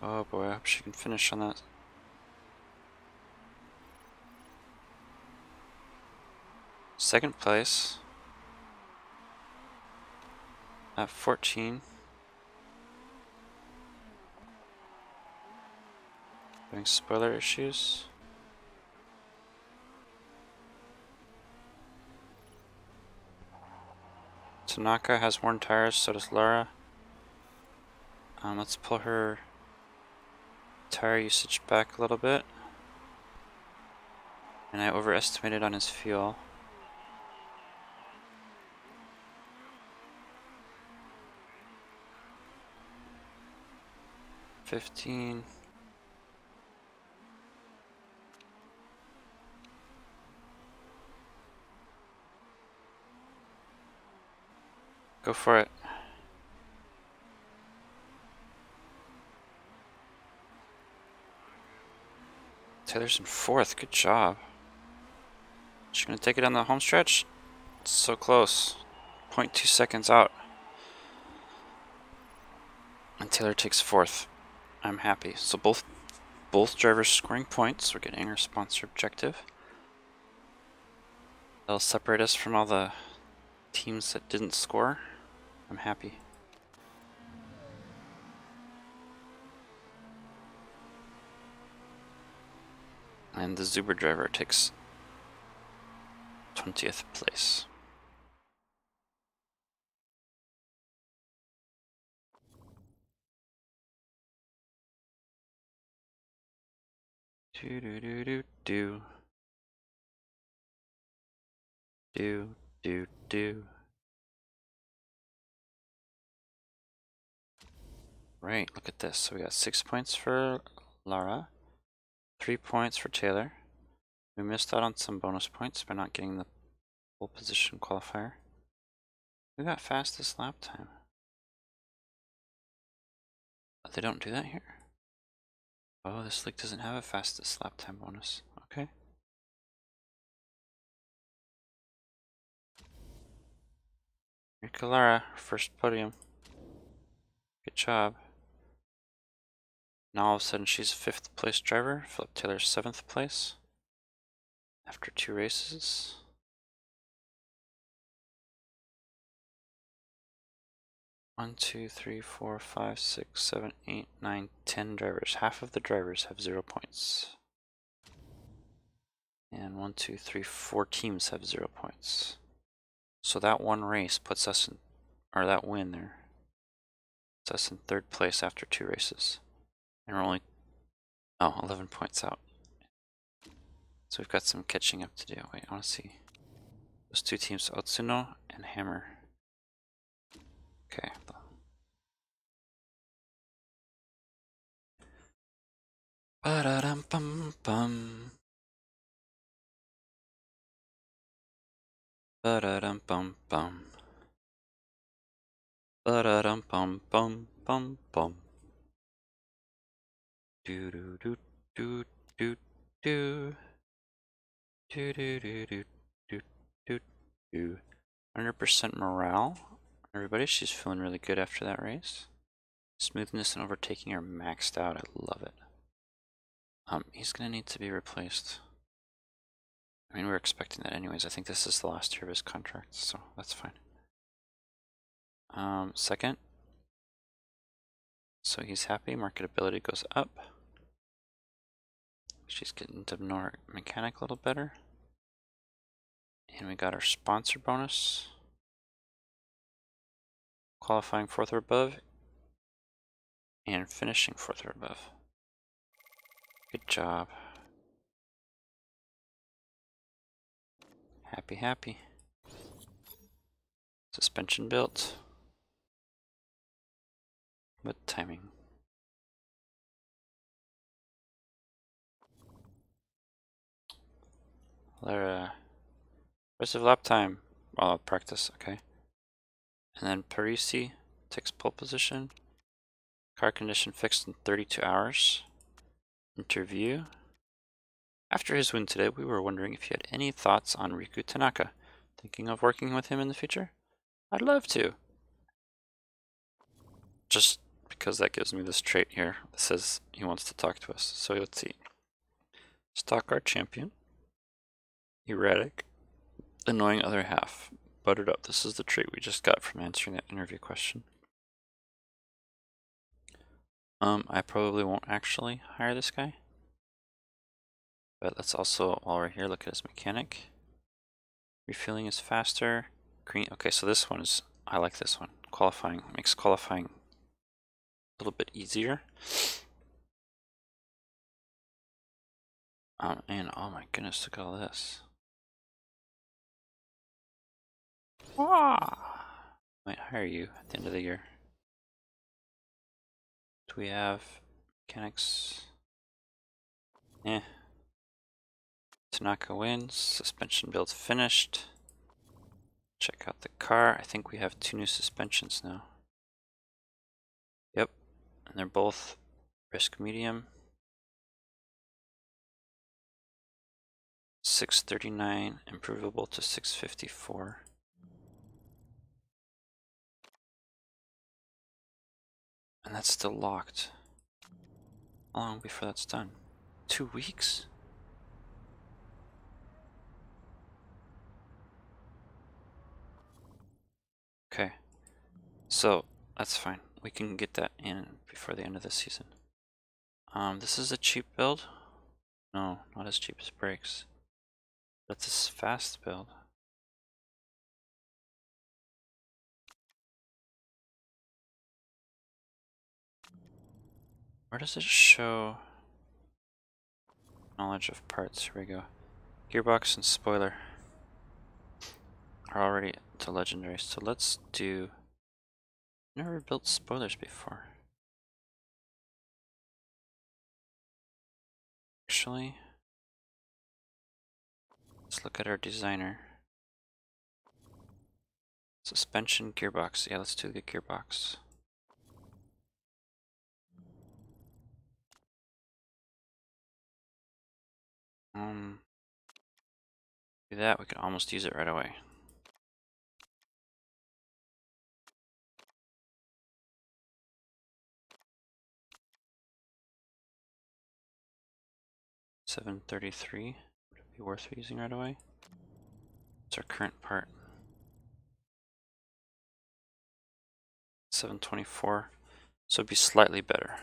Oh boy, I hope she can finish on that. Second place. At 14. Having spoiler issues. Tanaka has worn tires, so does Laura. Let's pull her tire usage back a little bit. And I overestimated on his fuel. $15. Go for it. Taylor's in fourth. Good job. She's gonna take it on the home stretch. It's so close. 0.2 seconds out. And Taylor takes fourth. I'm happy. So both drivers scoring points. We're getting our sponsor objective. That'll separate us from all the teams that didn't score. I'm happy. And the Zuber driver takes 20th place. Do do do do do. Do do do. Right, look at this. So we got 6 points for Lara, 3 points for Taylor. We missed out on some bonus points by not getting the pole position qualifier. We got fastest lap time. But they don't do that here. Oh, this league doesn't have a fastest lap time bonus. Okay. Here, Lara, first podium. Good job. Now all of a sudden she's a 5th place driver. Philip Taylor's 7th place after 2 races. One, two, three, four, five, 6, 7, 8, 9, 10 drivers. Half of the drivers have 0 points. And 1, 2, 3, 4 teams have 0 points. So that one race puts us in, or that win there, puts us in 3rd place after 2 races. And we're only, 11 points out. So we've got some catching up to do. Wait, I want to see. Those 2 teams, Otsuno and Hammer. Okay. Ba-da-dum-bum-bum. Ba-da-dum-bum-bum. Ba-da-dum-bum-bum-bum-bum. Do-do-do-do-do-do. Do-do-do-do-do-do-do. 100% morale. Everybody, she's feeling really good after that race. Smoothness and overtaking are maxed out. I love it. He's gonna need to be replaced. I mean, we're expecting that anyways. I think this is the last year of his contract, so that's fine. 2nd. So he's happy. Marketability goes up. She's getting to know our mechanic a little better. And we got our sponsor bonus. Qualifying 4th or above. And finishing 4th or above. Good job. Happy, happy. Suspension built. With timing. Rest of lap time. Practice, okay. And then Parisi takes pole position. Car condition fixed in 32 hours. Interview. After his win today, we were wondering if you had any thoughts on Riku Tanaka. Thinking of working with him in the future? I'd love to. Just because that gives me this trait here. It says he wants to talk to us. So let's see. Stock car champion. Erratic. Annoying other half. Buttered up. This is the trait we just got from answering that interview question. I probably won't actually hire this guy. But let's also, while we're here, look at his mechanic. Refueling is faster. Green. Okay, so this one is, I like this one. Qualifying. Makes qualifying a little bit easier. And oh my goodness, look at all this. Might hire you at the end of the year. Do we have mechanics? Tanaka wins. Suspension build finished. Check out the car. I think we have 2 new suspensions now. Yep, and they're both risk medium. 639 improvable to 654. And that's still locked. How long before that's done? 2 weeks? Okay, so that's fine. We can get that in before the end of the season. This is a cheap build. No, not as cheap as brakes. But this fast build. Where does it show? Knowledge of parts. Here we go. Gearbox and spoiler are already to legendary, so let's do. Never built spoilers before. Actually, let's look at our designer. Suspension gearbox. Yeah, let's do the gearbox. Do that, we can almost use it right away. $733. Would it be worth using right away? It's our current part. 724. So it'd be slightly better.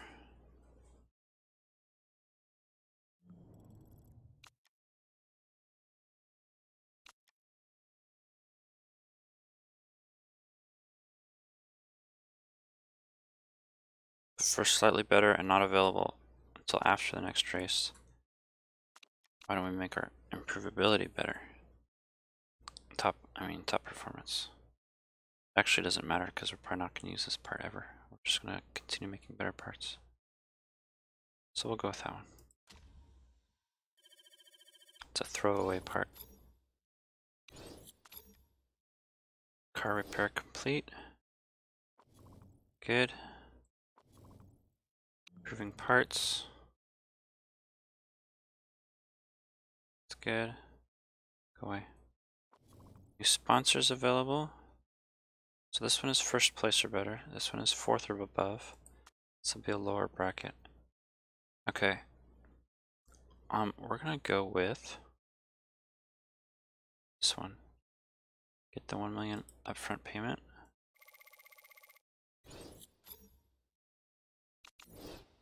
First slightly better and not available until after the next race. Why don't we make our improvability better? Top performance. Actually doesn't matter because we're probably not going to use this part ever. We're just going to continue making better parts. So we'll go with that one. It's a throwaway part. Car repair complete. Good. Improving parts. That's good. Go away. New sponsors available. So this one is first place or better. This one is fourth or above. This will be a lower bracket. Okay. We're gonna go with this one. Get the 1 million upfront payment.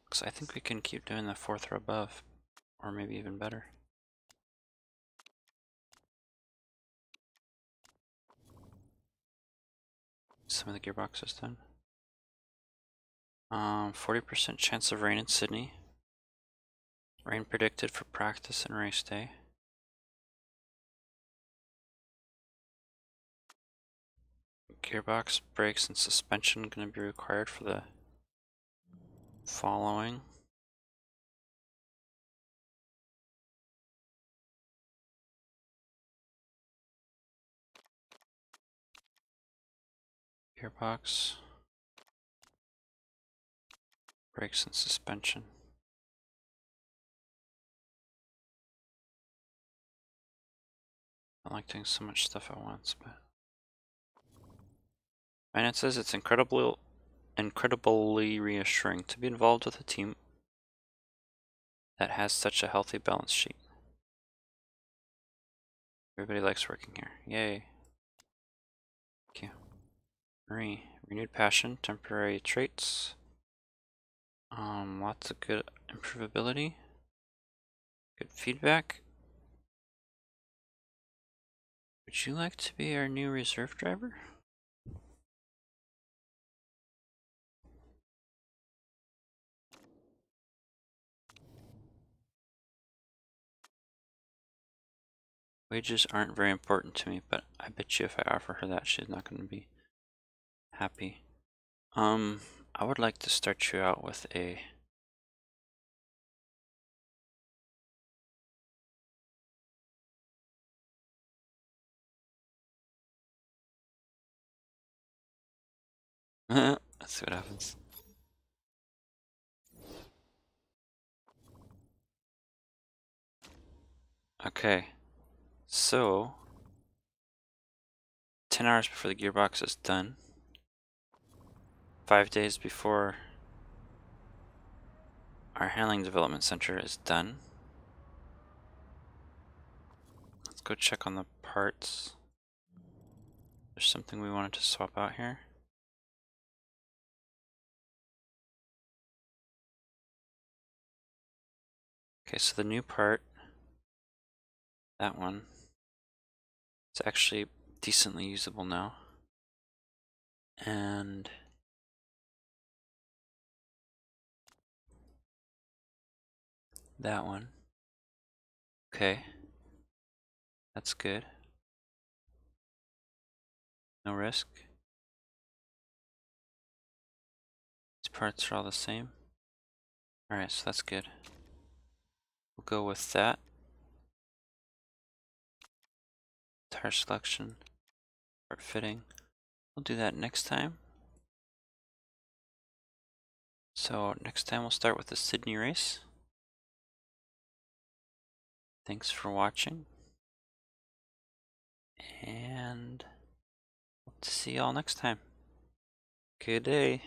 Because I think we can keep doing the fourth or above, or maybe even better. Some of the gearboxes done. 40% chance of rain in Sydney. Rain predicted for practice and race day. Gearbox, brakes, and suspension going to be required for the following. Gearbox, brakes, and suspension. I don't like doing so much stuff at once, but finances, it's incredibly reassuring to be involved with a team that has such a healthy balance sheet. Everybody likes working here. Yay. Thank you. Renewed passion, temporary traits. Lots of good improvability. Good feedback. Would you like to be our new reserve driver? Wages aren't very important to me, but I bet you if I offer her that, she's not going to be happy. I would like to start you out with a let's see what happens. Okay, so 10 hours before the gearbox is done, 5 days before our handling development center is done. Let's go check on the parts. There's something we wanted to swap out here. Okay, so the new part, that one, it's actually decently usable now. And that one Okay. That's good. No risk. These parts are all the same. Alright, so that's good. We'll go with that. Tire selection. Part fitting. We'll do that next time. So next time we'll start with the Sydney race. Thanks for watching. And hope to see y'all next time. Good day.